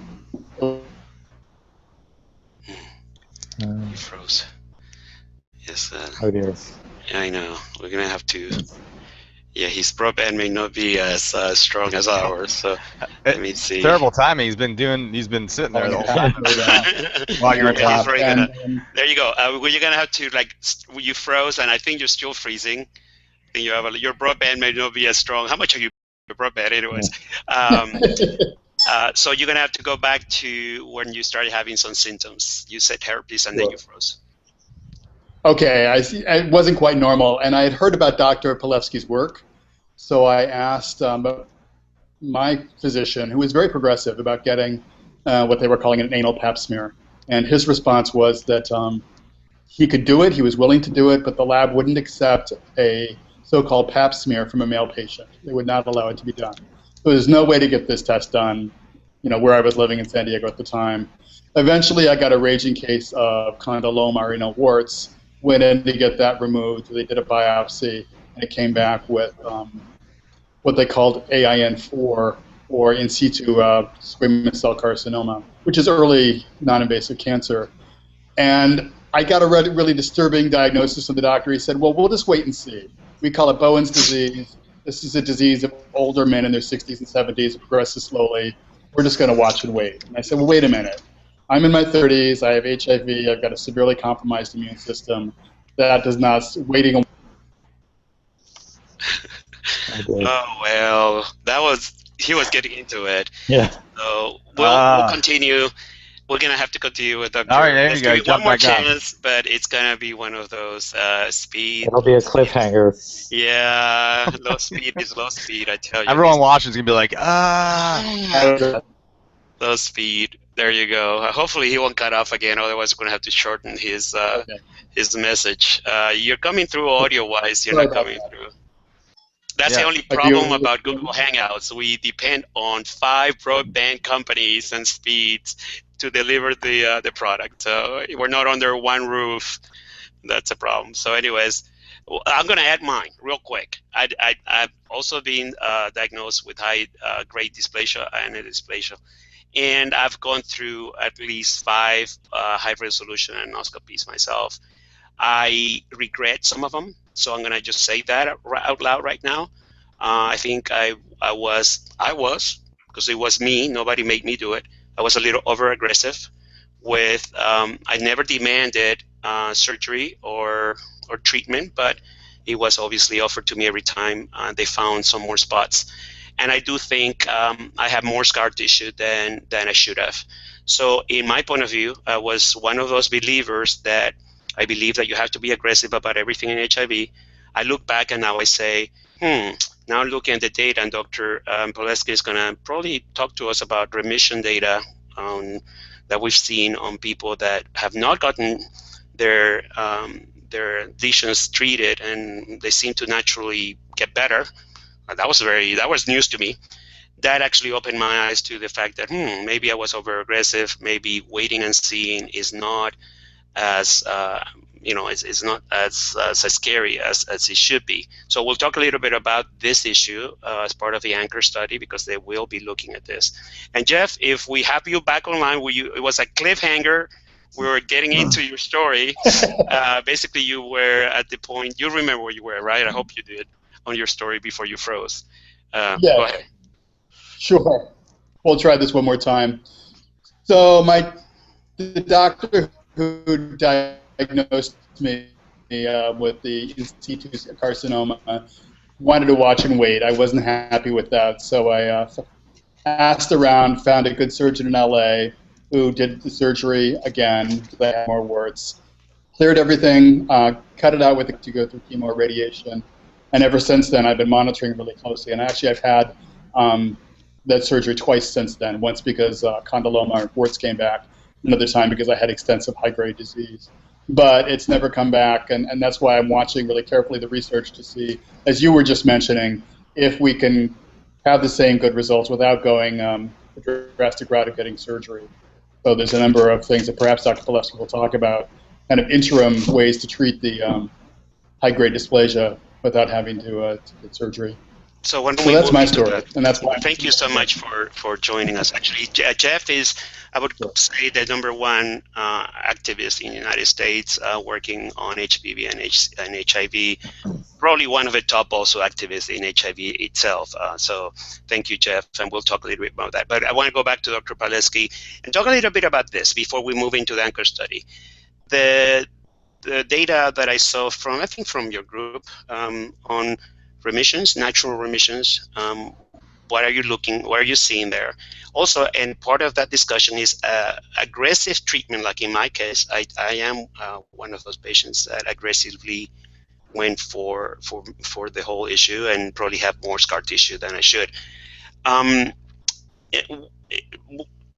You froze. Yes. Oh dear. Yeah, I know. We're gonna have to. Yeah, his broadband may not be as strong as ours. So let me see. Terrible timing. He's been sitting there the whole time. While you were talking. There you go. You're gonna have to you froze, and I think you're still freezing. I think you have your broadband may not be as strong. How much are you broadband, anyways? So you're gonna have to go back to when you started having some symptoms. You said herpes, and then you froze. Okay, I see. It wasn't quite normal, and I had heard about Dr. Palevsky's work, so I asked my physician, who was very progressive, about getting what they were calling an anal Pap smear, and his response was that he could do it, he was willing to do it, but the lab wouldn't accept a so-called Pap smear from a male patient. They would not allow it to be done. So there's no way to get this test done, where I was living in San Diego at the time. Eventually, I got a raging case of condyloma or anal warts. Went in to get that removed. They did a biopsy, and it came back with what they called AIN4, or in situ squamous cell carcinoma, which is early non-invasive cancer. And I got a really disturbing diagnosis from the doctor. He said, well, we'll just wait and see. We call it Bowen's disease. This is a disease of older men in their 60s and 70s. It progresses slowly. We're just going to watch and wait. And I said, well, wait a minute. I'm in my 30s, I have HIV, I've got a severely compromised immune system. That does not, waiting. Oh, well, he was getting into it. Yeah. So we'll continue. We're going to have to continue with Dr. All right, there you go. One more chance, but it's going to be one of those speed. It'll be a cliffhanger. Yeah, low speed is low speed, I tell you. Everyone watching is going to be like, Low speed. There you go. Hopefully he won't cut off again. Otherwise, we're going to have to shorten his message. You're coming through audio-wise. You're not coming through. That's the only problem about Google Hangouts. We depend on 5 broadband companies and speeds to deliver the product. So we're not under one roof. That's a problem. So anyways, I'm going to add mine real quick. I've also been diagnosed with high-grade dysplasia and dysplasia. And I've gone through at least 5 high-resolution endoscopies myself. I regret some of them, so I'm gonna just say that out loud right now. I think I was, because it was me. Nobody made me do it. I was a little over-aggressive. With I never demanded surgery or treatment, but it was obviously offered to me every time they found some more spots. And I do think I have more scar tissue than I should have. So in my point of view, I was one of those believers that I believe that you have to be aggressive about everything in HIV. I look back and now I say, now looking at the data, and Dr. Palevsky is going to probably talk to us about remission data that we've seen on people that have not gotten their lesions treated, and they seem to naturally get better. That was news to me. That actually opened my eyes to the fact that maybe I was over aggressive. Maybe waiting and seeing is not as it's not as scary as it should be. So we'll talk a little bit about this issue as part of the Anchor study, because they will be looking at this. And Jeff, if we have you back online, it was a cliffhanger. We were getting into your story. Basically, you were at the point. You remember where you were, right? I hope you did. On your story before you froze. Go ahead. Sure. We'll try this one more time. So the doctor who diagnosed me with the in situ carcinoma wanted to watch and wait. I wasn't happy with that, so I asked around, found a good surgeon in LA who did the surgery again because I had more warts, cleared everything, cut it out with it to go through chemo or radiation. And ever since then, I've been monitoring really closely. And actually, I've had that surgery twice since then. Once because condyloma or warts came back. Another time because I had extensive high-grade disease. But it's never come back. And that's why I'm watching really carefully the research to see, as you were just mentioning, if we can have the same good results without going a drastic route of getting surgery. So there's a number of things that perhaps Dr. Palevsky will talk about kind of interim ways to treat the high-grade dysplasia without having to get surgery. So when so we that's move my into story, that, and that's why. Thank you so much for joining us. Actually, Jeff is, I would say, the #1 activist in the United States working on HPV and HIV. Probably one of the top also activists in HIV itself. So thank you, Jeff, and we'll talk a little bit about that. But I want to go back to Dr. Palesky and talk a little bit about this before we move into the anchor study. The data that I saw from, I think from your group, on remissions, natural remissions, what are you seeing there? Also, and part of that discussion is aggressive treatment, like in my case, I am one of those patients that aggressively went for the whole issue and probably have more scar tissue than I should.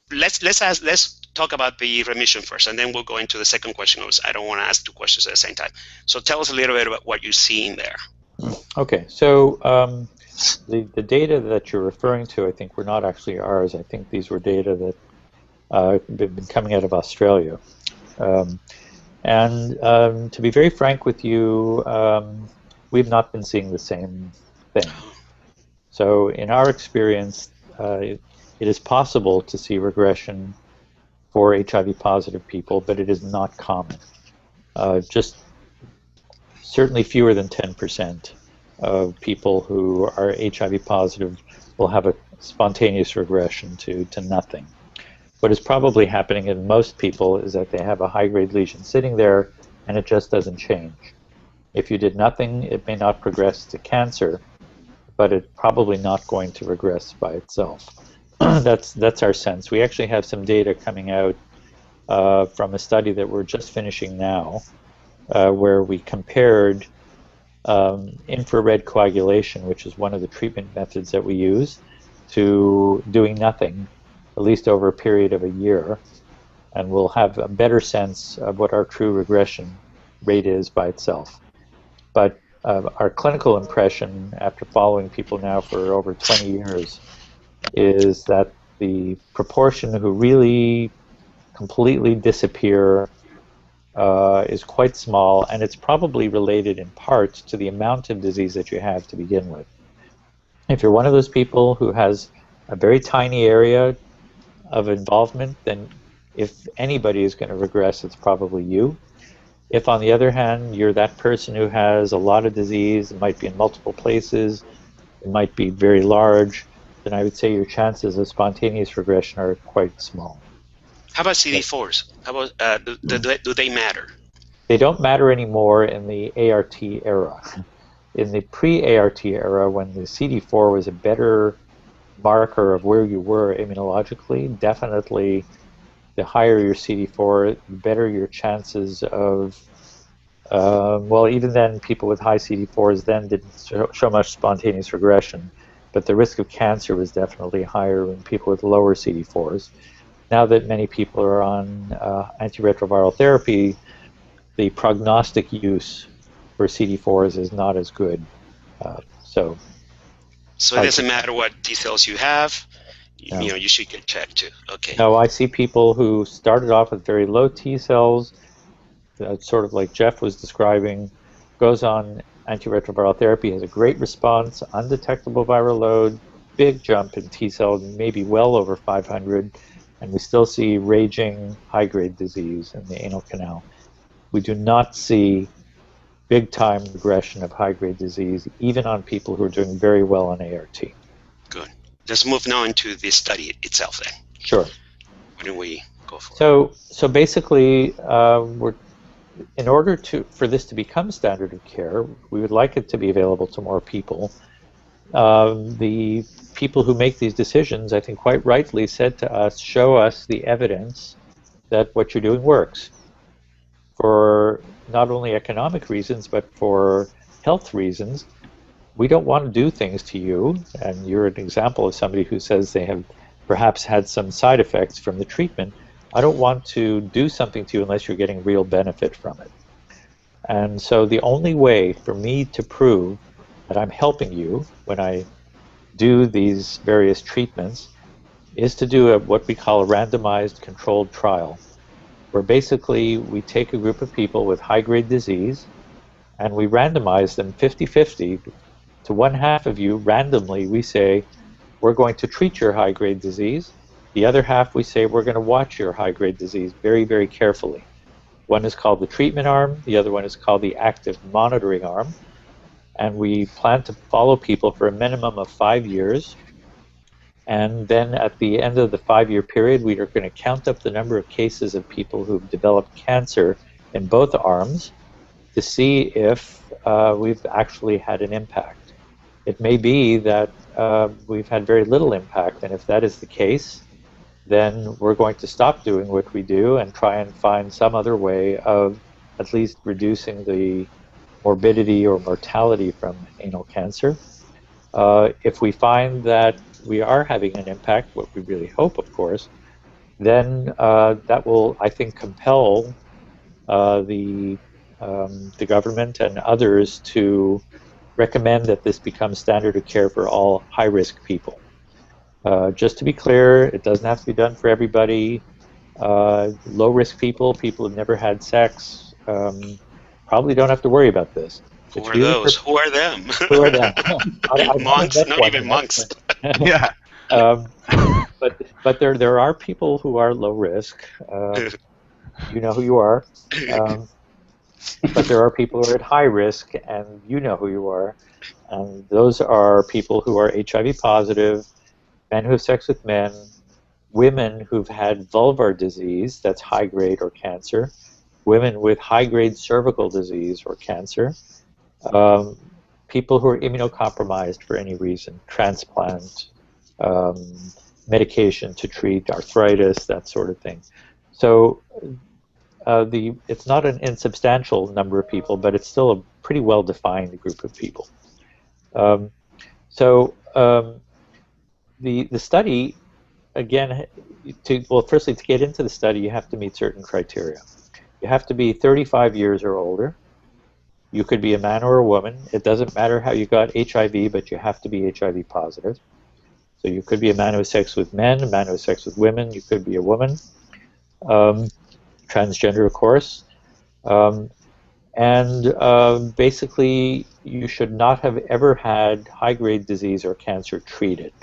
Let's talk about the remission first, and then we'll go into the second question. I don't want to ask two questions at the same time. So tell us a little bit about what you're seeing there. Okay, so the data that you're referring to, I think, were not actually ours. I think these were data that have been coming out of Australia. To be very frank with you, we've not been seeing the same thing. So in our experience, it is possible to see regression for HIV-positive people, but it is not common. Just certainly fewer than 10% of people who are HIV-positive will have a spontaneous regression to nothing. What is probably happening in most people is that they have a high-grade lesion sitting there and it just doesn't change. If you did nothing, it may not progress to cancer, but it's probably not going to regress by itself. That's our sense. We actually have some data coming out from a study that we're just finishing now, where we compared infrared coagulation, which is one of the treatment methods that we use, to doing nothing, at least over a period of a year, and we'll have a better sense of what our true regression rate is by itself. But our clinical impression, after following people now for over 20 years, is that the proportion who really completely disappear is quite small, and it's probably related in part to the amount of disease that you have to begin with. If you're one of those people who has a very tiny area of involvement, then if anybody is going to regress, it's probably you. If, on the other hand, you're that person who has a lot of disease, it might be in multiple places, it might be very large, then I would say your chances of spontaneous regression are quite small. How about CD4s? How about do they matter? They don't matter anymore in the ART era. In the pre-ART era, when the CD4 was a better marker of where you were immunologically, definitely the higher your CD4, the better your chances of, well, even then people with high CD4s then didn't show much spontaneous regression, but the risk of cancer was definitely higher in people with lower CD4s. Now that many people are on antiretroviral therapy, the prognostic use for CD4s is not as good. So it doesn't matter what T cells you have, no. You should get checked too. Okay. No, I see people who started off with very low T cells, sort of like Jeff was describing, goes on antiretroviral therapy, has a great response, undetectable viral load, big jump in T cells, maybe well over 500, and we still see raging high-grade disease in the anal canal. We do not see big-time regression of high-grade disease, even on people who are doing very well on ART. Good. Let's move now into the study itself then. Sure. Why don't we go for it? So basically, in order for this to become standard of care, we would like it to be available to more people. The people who make these decisions, I think quite rightly, said to us, show us the evidence that what you're doing works. For not only economic reasons, but for health reasons, we don't want to do things to you, and you're an example of somebody who says they have perhaps had some side effects from the treatment. I don't want to do something to you unless you're getting real benefit from it. And so the only way for me to prove that I'm helping you when I do these various treatments is to do what we call a randomized controlled trial, where basically we take a group of people with high-grade disease and we randomize them 50-50 to one half of you. Randomly, we say, we're going to treat your high-grade disease. The other half, we say, we're going to watch your high-grade disease very, very carefully. One is called the treatment arm. The other one is called the active monitoring arm. And we plan to follow people for a minimum of 5 years. And then at the end of the 5-year period, we are going to count up the number of cases of people who've developed cancer in both arms to see if we've actually had an impact. It may be that we've had very little impact, and if that is the case, then we're going to stop doing what we do and try and find some other way of at least reducing the morbidity or mortality from anal cancer. If we find that we are having an impact, what we really hope, of course, then that will, I think, compel the government and others to recommend that this becomes standard of care for all high-risk people. Just to be clear, it doesn't have to be done for everybody. Low-risk people, people who've never had sex, probably don't have to worry about this. Who are those? Who are them? Who are them? Monks? Not even monks. Yeah. But there are people who are low risk. You know who you are. But there are people who are at high risk, and you know who you are. And those are people who are HIV positive, men who have sex with men, women who've had vulvar disease, that's high-grade or cancer, women with high-grade cervical disease or cancer, people who are immunocompromised for any reason, transplant, medication to treat arthritis, that sort of thing. So it's not an insubstantial number of people, but it's still a pretty well-defined group of people. The study, again, firstly, to get into the study, you have to meet certain criteria. You have to be 35 years or older. You could be a man or a woman. It doesn't matter how you got HIV, but you have to be HIV positive. So you could be a man who has sex with men, a man who has sex with women. You could be a woman, transgender, of course. Basically, you should not have ever had high-grade disease or cancer treated.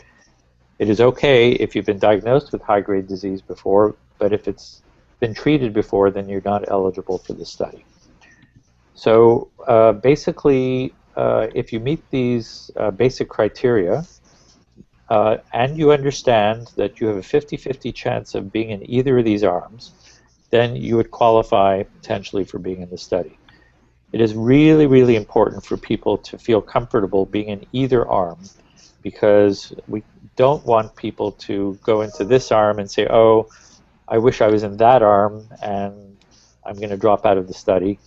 It is okay if you've been diagnosed with high-grade disease before, but if it's been treated before, then you're not eligible for the study. So basically, if you meet these basic criteria, and you understand that you have a 50-50 chance of being in either of these arms, then you would qualify potentially for being in the study. It is really, really important for people to feel comfortable being in either arm, because we don't want people to go into this arm and say, oh, I wish I was in that arm and I'm going to drop out of the study,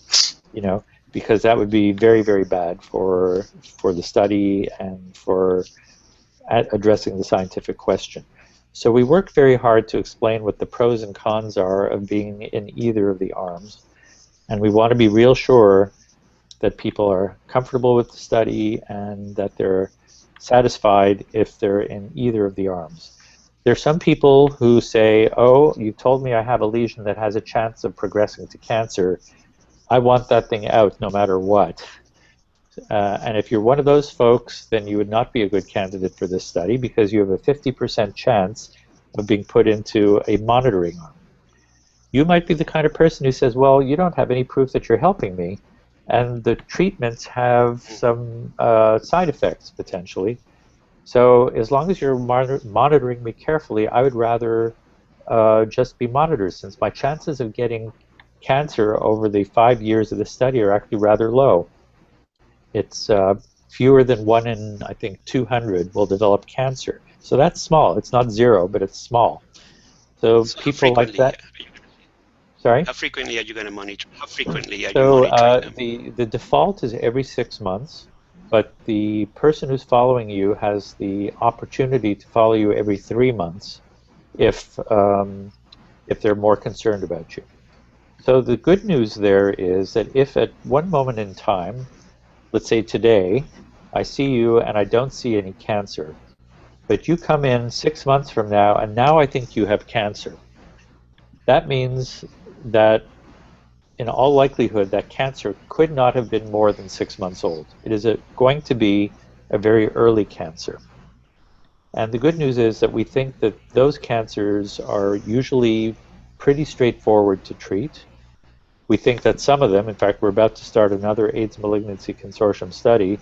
because that would be very, very bad for the study and for addressing the scientific question. So we work very hard to explain what the pros and cons are of being in either of the arms, and we want to be real sure that people are comfortable with the study and that they're satisfied if they're in either of the arms. There are some people who say, oh, you told me I have a lesion that has a chance of progressing to cancer. I want that thing out no matter what. And if you're one of those folks, then you would not be a good candidate for this study, because you have a 50% chance of being put into a monitoring arm. You might be the kind of person who says, well, you don't have any proof that you're helping me, and the treatments have some side effects potentially. So as long as you're monitoring me carefully, I would rather just be monitored, since my chances of getting cancer over the 5 years of the study are actually rather low. It's fewer than 1 in, I think, 200 will develop cancer. So that's small. It's not zero, but it's small. So people like that. Sorry? How frequently are you going to monitor? How frequently are you monitoring them? The default is every 6 months, but the person who's following you has the opportunity to follow you every 3 months if they're more concerned about you. So the good news there is that if at one moment in time, let's say today, I see you and I don't see any cancer, but you come in 6 months from now and now I think you have cancer, that means that in all likelihood that cancer could not have been more than 6 months old. It is going to be a very early cancer. And the good news is that we think that those cancers are usually pretty straightforward to treat. We think that some of them, in fact, we're about to start another AIDS Malignancy Consortium study,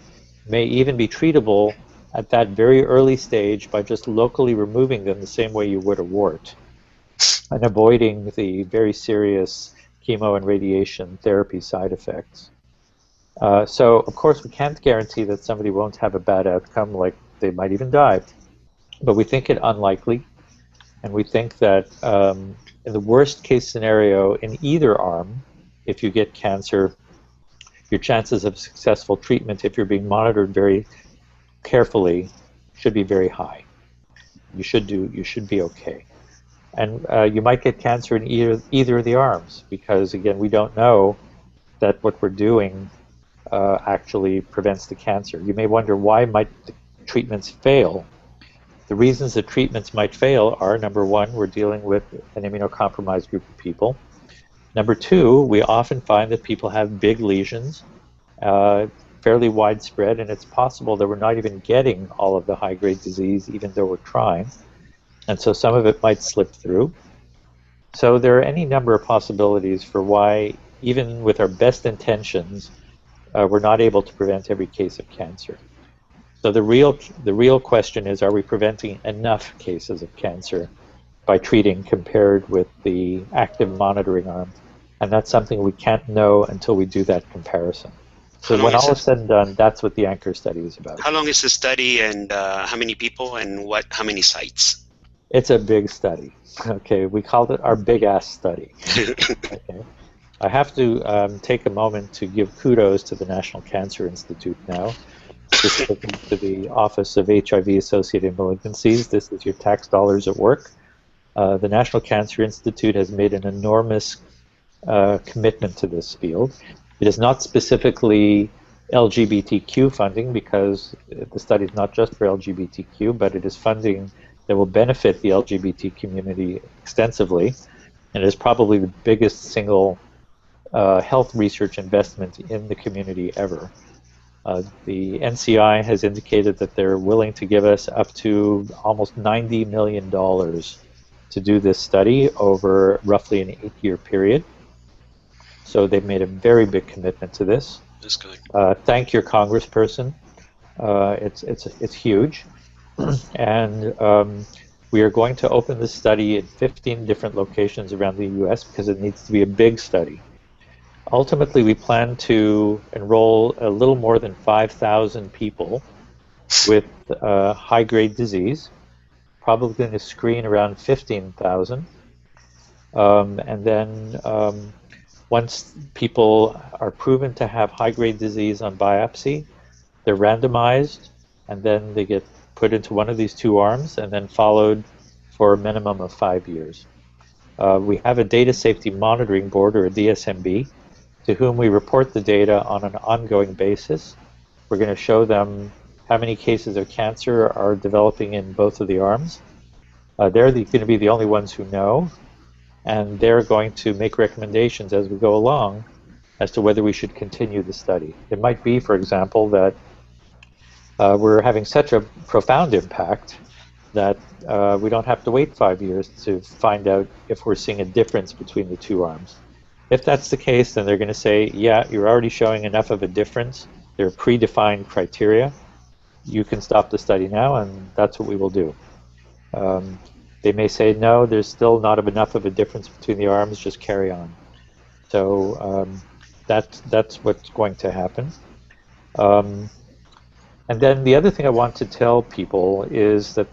may even be treatable at that very early stage by just locally removing them the same way you would a wart and avoiding the very serious chemo and radiation therapy side effects. So, of course, we can't guarantee that somebody won't have a bad outcome, like they might even die. But we think it unlikely, and we think that in the worst case scenario, in either arm, if you get cancer, your chances of successful treatment, if you're being monitored very carefully, should be very high. You should be okay. And you might get cancer in either of the arms, because again, we don't know that what we're doing actually prevents the cancer. You may wonder, why might the treatments fail? The reasons that treatments might fail are, number one, we're dealing with an immunocompromised group of people. Number two, we often find that people have big lesions, fairly widespread, and it's possible that we're not even getting all of the high-grade disease, even though we're trying. And so some of it might slip through. So there are any number of possibilities for why, even with our best intentions, we're not able to prevent every case of cancer. So the real question is, are we preventing enough cases of cancer by treating compared with the active monitoring arm? And that's something we can't know until we do that comparison. So when all is said and done, that's what the anchor study is about. How long is the study, and how many people, and how many sites? It's a big study. Okay, we called it our big-ass study. Okay. I have to take a moment to give kudos to the National Cancer Institute now, specifically to the Office of HIV-associated malignancies. This is your tax dollars at work. The National Cancer Institute has made an enormous commitment to this field. It is not specifically LGBTQ funding, because the study is not just for LGBTQ, but it is funding that will benefit the LGBT community extensively, and it is probably the biggest single health research investment in the community ever. The NCI has indicated that they're willing to give us up to almost $90 million to do this study over roughly an 8-year period. So they've made a very big commitment to this. That's good. Thank your congressperson. It's huge. And we are going to open this study in 15 different locations around the U.S. because it needs to be a big study. Ultimately, we plan to enroll a little more than 5,000 people with high-grade disease, probably going to screen around 15,000. And then once people are proven to have high-grade disease on biopsy, they're randomized, and then they get put into one of these two arms and then followed for a minimum of 5 years. We have a data safety monitoring board, or a DSMB, to whom we report the data on an ongoing basis. We're going to show them how many cases of cancer are developing in both of the arms. They're going to be the only ones who know, and they're going to make recommendations as we go along as to whether we should continue the study. It might be, for example, that we're having such a profound impact that we don't have to wait 5 years to find out if we're seeing a difference between the two arms. If that's the case, then they're going to say, yeah, you're already showing enough of a difference. There are predefined criteria. You can stop the study now, and that's what we will do. They may say, no, there's still not enough of a difference between the arms, just carry on. So that's what's going to happen. And then the other thing I want to tell people is that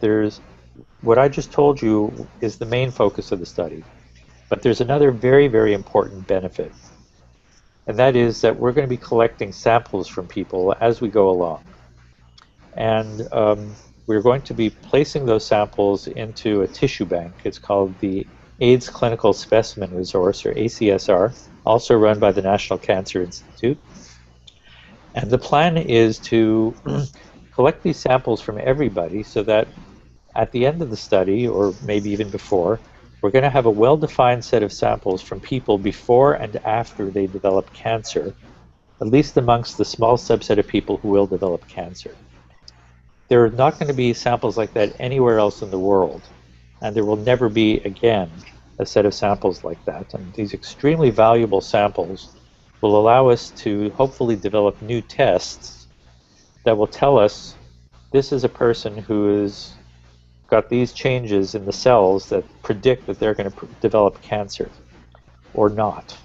what I just told you is the main focus of the study. But there's another very, very important benefit. And that is that we're going to be collecting samples from people as we go along. And we're going to be placing those samples into a tissue bank. It's called the AIDS Clinical Specimen Resource, or ACSR, also run by the National Cancer Institute. And the plan is to collect these samples from everybody so that at the end of the study, or maybe even before, we're going to have a well-defined set of samples from people before and after they develop cancer, at least amongst the small subset of people who will develop cancer. There are not going to be samples like that anywhere else in the world, and there will never be again a set of samples like that. And these extremely valuable samples will allow us to hopefully develop new tests that will tell us this is a person who has got these changes in the cells that predict that they're going to develop cancer or not.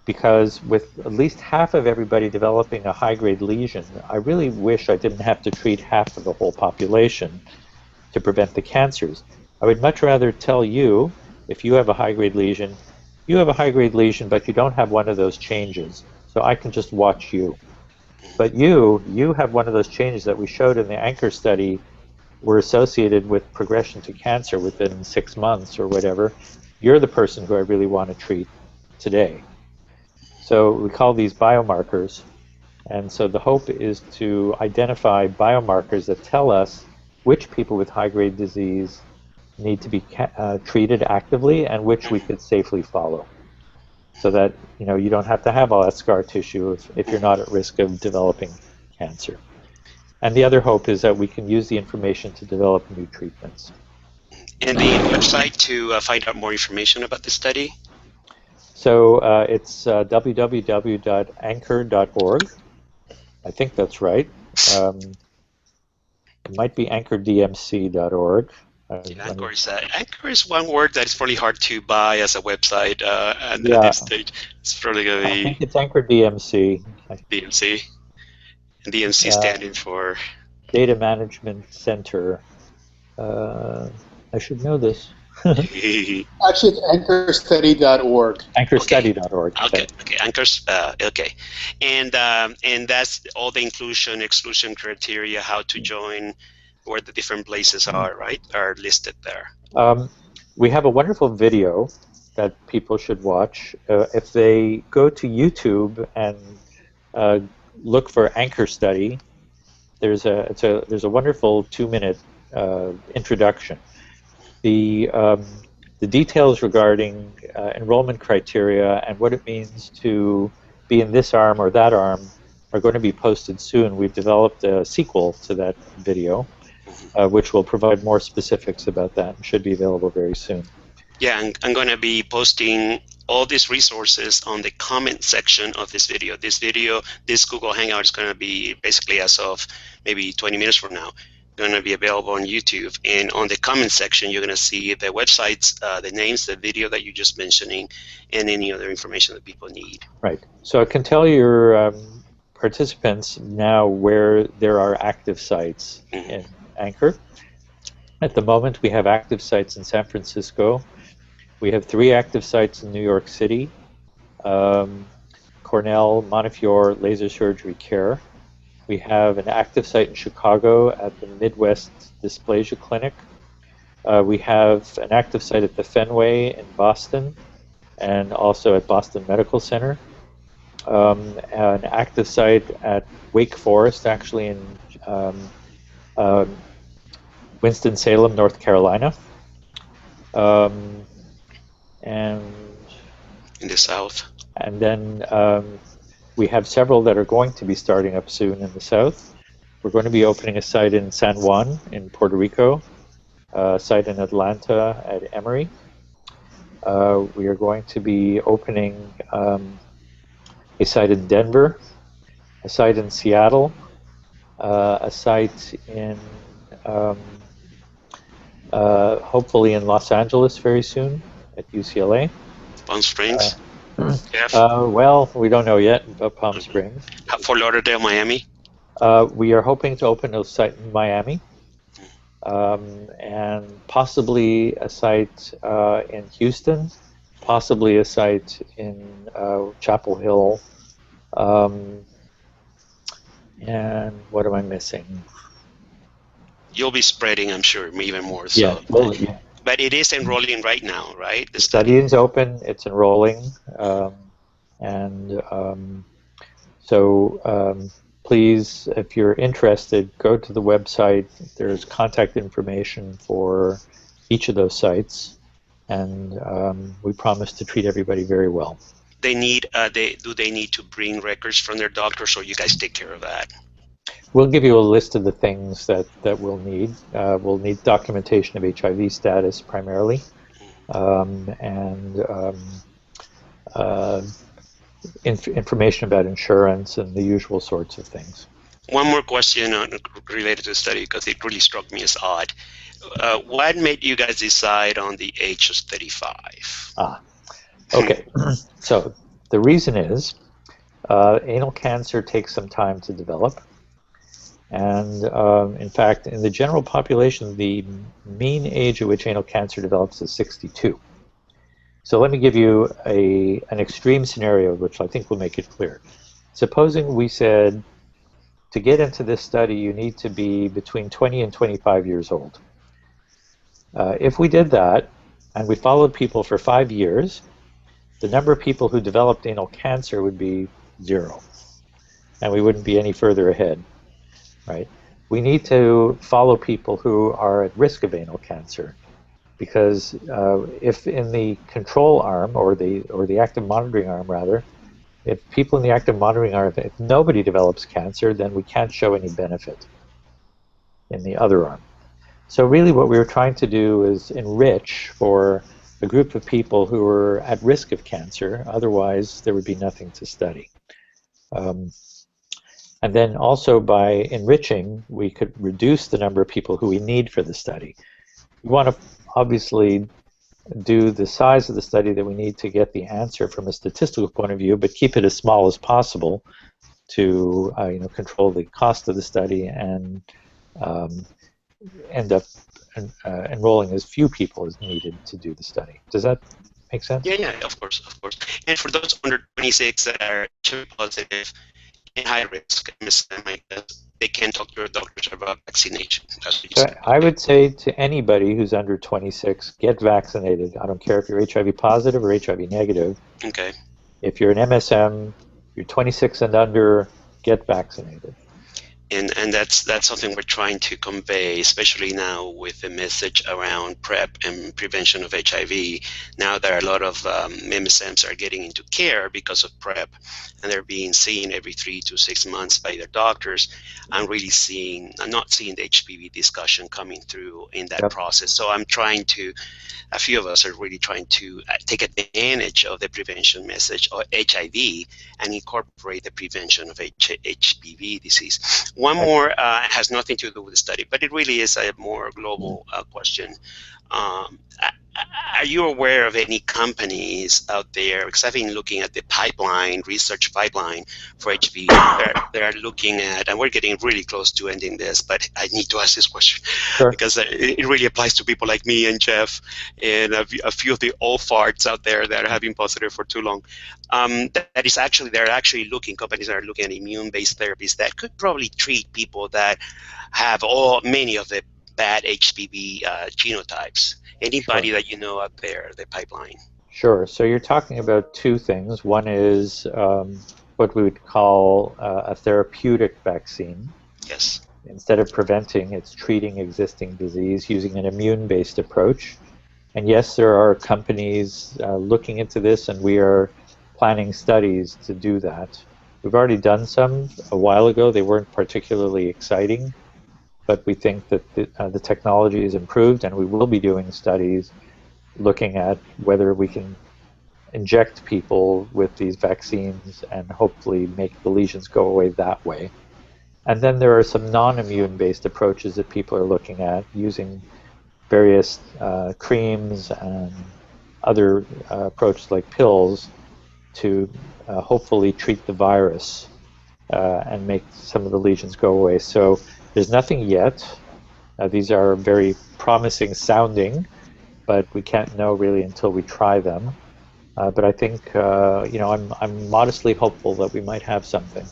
Because with at least half of everybody developing a high-grade lesion, I really wish I didn't have to treat half of the whole population to prevent the cancers. I would much rather tell you, if you have a high-grade lesion, you have a high-grade lesion, but you don't have one of those changes, so I can just watch you. But you have one of those changes that we showed in the ANCHOR study were associated with progression to cancer within 6 months or whatever. You're the person who I really want to treat today. So we call these biomarkers, and so the hope is to identify biomarkers that tell us which people with high-grade disease need to be treated actively and which we could safely follow, so that you don't have to have all that scar tissue if you're not at risk of developing cancer. And the other hope is that we can use the information to develop new treatments. And the website to find out more information about the study? So it's www.anchor.org. I think that's right. It might be anchordmc.org. Anchor is one word that's probably hard to buy as a website at this stage. It's probably going to be... I think it's Anchor DMC. DMC. And DMC standing for... Data Management Center. I should know this. Actually, it's anchorstudy.org. Anchorstudy.org. Okay. Okay. And that's all the inclusion, exclusion criteria, how to join, where the different places are, right? Are listed there. We have a wonderful video that people should watch. If they go to YouTube and look for Anchor Study, there's a wonderful 2-minute introduction. The details regarding enrollment criteria and what it means to be in this arm or that arm are going to be posted soon. We've developed a sequel to that video, which will provide more specifics about that and should be available very soon. Yeah, I'm going to be posting all these resources on the comment section of this video. This Google Hangout is going to be basically as of maybe 20 minutes from now, going to be available on YouTube. And on the comment section, you're going to see the websites, the names, the video that you're just mentioning, and any other information that people need. Right. So I can tell your participants now where there are active sites in Anchor. At the moment, we have active sites in San Francisco. We have 3 active sites in New York City, Cornell, Montefiore Laser Surgery Care. We have an active site in Chicago at the Midwest Dysplasia Clinic. We have an active site at the Fenway in Boston and also at Boston Medical Center. An active site at Wake Forest, actually in Winston-Salem, North Carolina. And in the south. And then we have several that are going to be starting up soon in the south. We're going to be opening a site in San Juan in Puerto Rico, a site in Atlanta at Emory. We are going to be opening a site in Denver, a site in Seattle, a site in hopefully in Los Angeles very soon at UCLA. Palm Springs. Well, we don't know yet about Palm Springs. Fort Lauderdale, Miami. We are hoping to open a site in Miami, and possibly a site in Houston, possibly a site in Chapel Hill, and what am I missing? You'll be spreading, I'm sure, even more. So. Yeah, well, yeah. But it is enrolling right now, right? The study is open, it's enrolling, so please, if you're interested, go to the website. There's contact information for each of those sites. and we promise to treat everybody very well. They need do they need to bring records from their doctors, or you guys take care of that? We'll give you a list of the things that we'll need. We'll need documentation of HIV status primarily, and information about insurance and the usual sorts of things. One more question related to the study, because it really struck me as odd. What made you guys decide on the age of 35? Okay. So the reason is anal cancer takes some time to develop. And in fact, in the general population, the mean age at which anal cancer develops is 62. So let me give you an extreme scenario, which I think will make it clear. Supposing we said, to get into this study, you need to be between 20 and 25 years old. If we did that, and we followed people for 5 years, the number of people who developed anal cancer would be 0. And we wouldn't be any further ahead. Right? We need to follow people who are at risk of anal cancer, because if in the control arm, or the active monitoring arm rather, if people in the active monitoring arm, if nobody develops cancer, then we can't show any benefit in the other arm. So really what we were trying to do is enrich for a group of people who are at risk of cancer, otherwise there would be nothing to study. And then also by enriching, we could reduce the number of people who we need for the study. We want to obviously do the size of the study that we need to get the answer from a statistical point of view, but keep it as small as possible to control the cost of the study and end up enrolling as few people as needed to do the study. Does that make sense? Yeah, of course. And for those under 26 that are HIV positive, high risk MSM, they can talk to their doctors about vaccination. So I would say to anybody who's under 26, get vaccinated. I don't care if you're HIV positive or HIV negative. Okay. If you're an MSM, you're 26 and under, get vaccinated. And that's something we're trying to convey, especially now with the message around PrEP and prevention of HIV. Now that a lot of MSMs are getting into care because of PrEP, and they're being seen every 3 to 6 months by their doctors. I'm not seeing the HPV discussion coming through in that process. So a few of us are really trying to take advantage of the prevention message of HIV and incorporate the prevention of HPV disease. One more has nothing to do with the study, but it really is a more global question. Are you aware of any companies out there, because I've been looking at the research pipeline for HPV, they're looking at, and we're getting really close to ending this, but I need to ask this question because it really applies to people like me and Jeff and a few of the old farts out there that have been positive for too long. Companies are looking at immune-based therapies that could probably treat people that have many of the bad HPV genotypes. Anybody that you know out there, the pipeline? Sure. So you're talking about two things. One is what we would call a therapeutic vaccine. Yes. Instead of preventing, it's treating existing disease using an immune-based approach. And yes, there are companies looking into this, and we are planning studies to do that. We've already done some a while ago. They weren't particularly exciting, but we think that the technology is improved, and we will be doing studies looking at whether we can inject people with these vaccines and hopefully make the lesions go away that way. And then there are some non-immune-based approaches that people are looking at using various creams and other approaches like pills to hopefully treat the virus and make some of the lesions go away. So there's nothing yet. These are very promising sounding, but we can't know really until we try them. But I think I'm modestly hopeful that we might have something.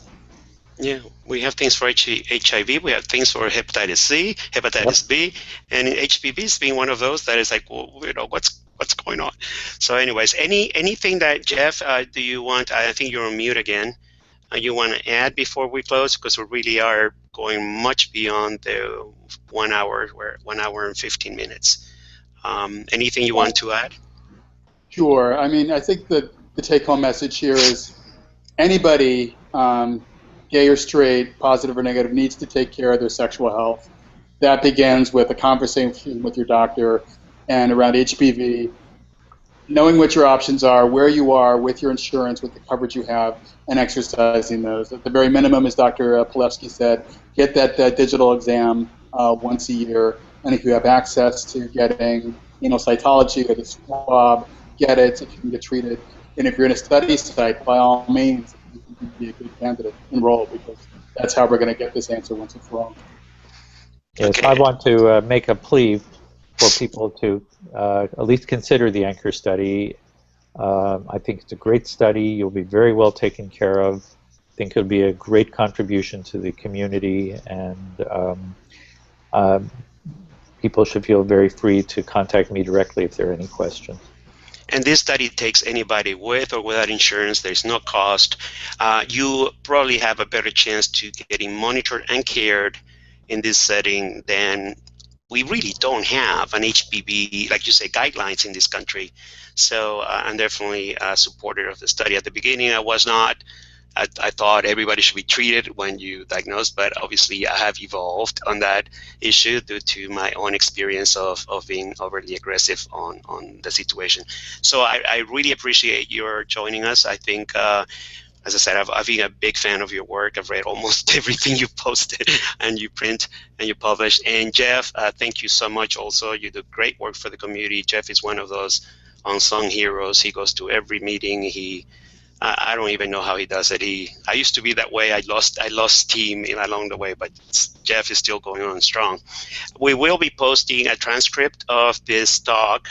Yeah, we have things for HIV, we have things for hepatitis C, hepatitis B, and HPV is being one of those that is like, well, what's going on? So anyways, anything that, Jeff, do you want, I think you're on mute again, you want to add before we close? Because we really are going much beyond the 1 hour, we're 1 hour and 15 minutes. Anything you want to add? Sure. I mean, I think the take-home message here is anybody, gay or straight, positive or negative, needs to take care of their sexual health. That begins with a conversation with your doctor and around HPV, knowing what your options are, where you are with your insurance, with the coverage you have, and exercising those. At the very minimum, as Dr. Palevsky said, get that digital exam once a year. And if you have access to getting cytology or the swab, get it if you can get treated. And if you're in a study site, by all means, you can be a good candidate, enroll, because that's how we're going to get this answer once and for all. Yes, okay. I want to make a plea for people to at least consider the Anchor study. I think it's a great study. You'll be very well taken care of. I think it'll be a great contribution to the community, and people should feel very free to contact me directly if there are any questions. And this study takes anybody with or without insurance. There's no cost. You probably have a better chance to getting monitored and cared in this setting than we really don't have an HPV, like you say, guidelines in this country. So I'm definitely a supporter of the study. At the beginning, I was not. I thought everybody should be treated when you diagnose, but obviously I have evolved on that issue due to my own experience of being overly aggressive on the situation. So I really appreciate your joining us. I think, as I said, I've been a big fan of your work. I've read almost everything you posted and you print and you publish. And Jeff, thank you so much also. You do great work for the community. Jeff is one of those unsung heroes. He goes to every meeting. I don't even know how he does it. I used to be that way. I lost steam along the way, but Jeff is still going on strong. We will be posting a transcript of this talk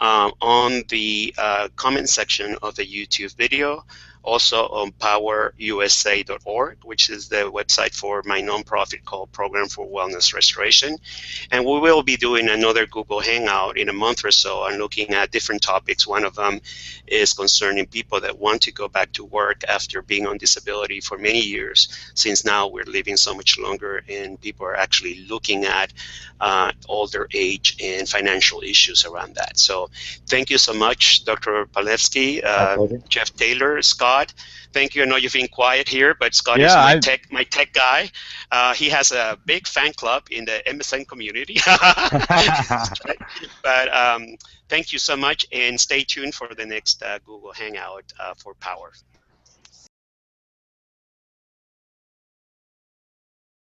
on the comment section of the YouTube video, also on powerusa.org, which is the website for my nonprofit called Program for Wellness Restoration. And we will be doing another Google Hangout in a month or so and looking at different topics. One of them is concerning people that want to go back to work after being on disability for many years, since now we're living so much longer and people are actually looking at older age and financial issues around that. So thank you so much, Dr. Palevsky, Jeff Taylor, Scott. Thank you. I know you've been quiet here, but Scott is my tech guy. He has a big fan club in the MSN community. But thank you so much, and stay tuned for the next Google Hangout for Power.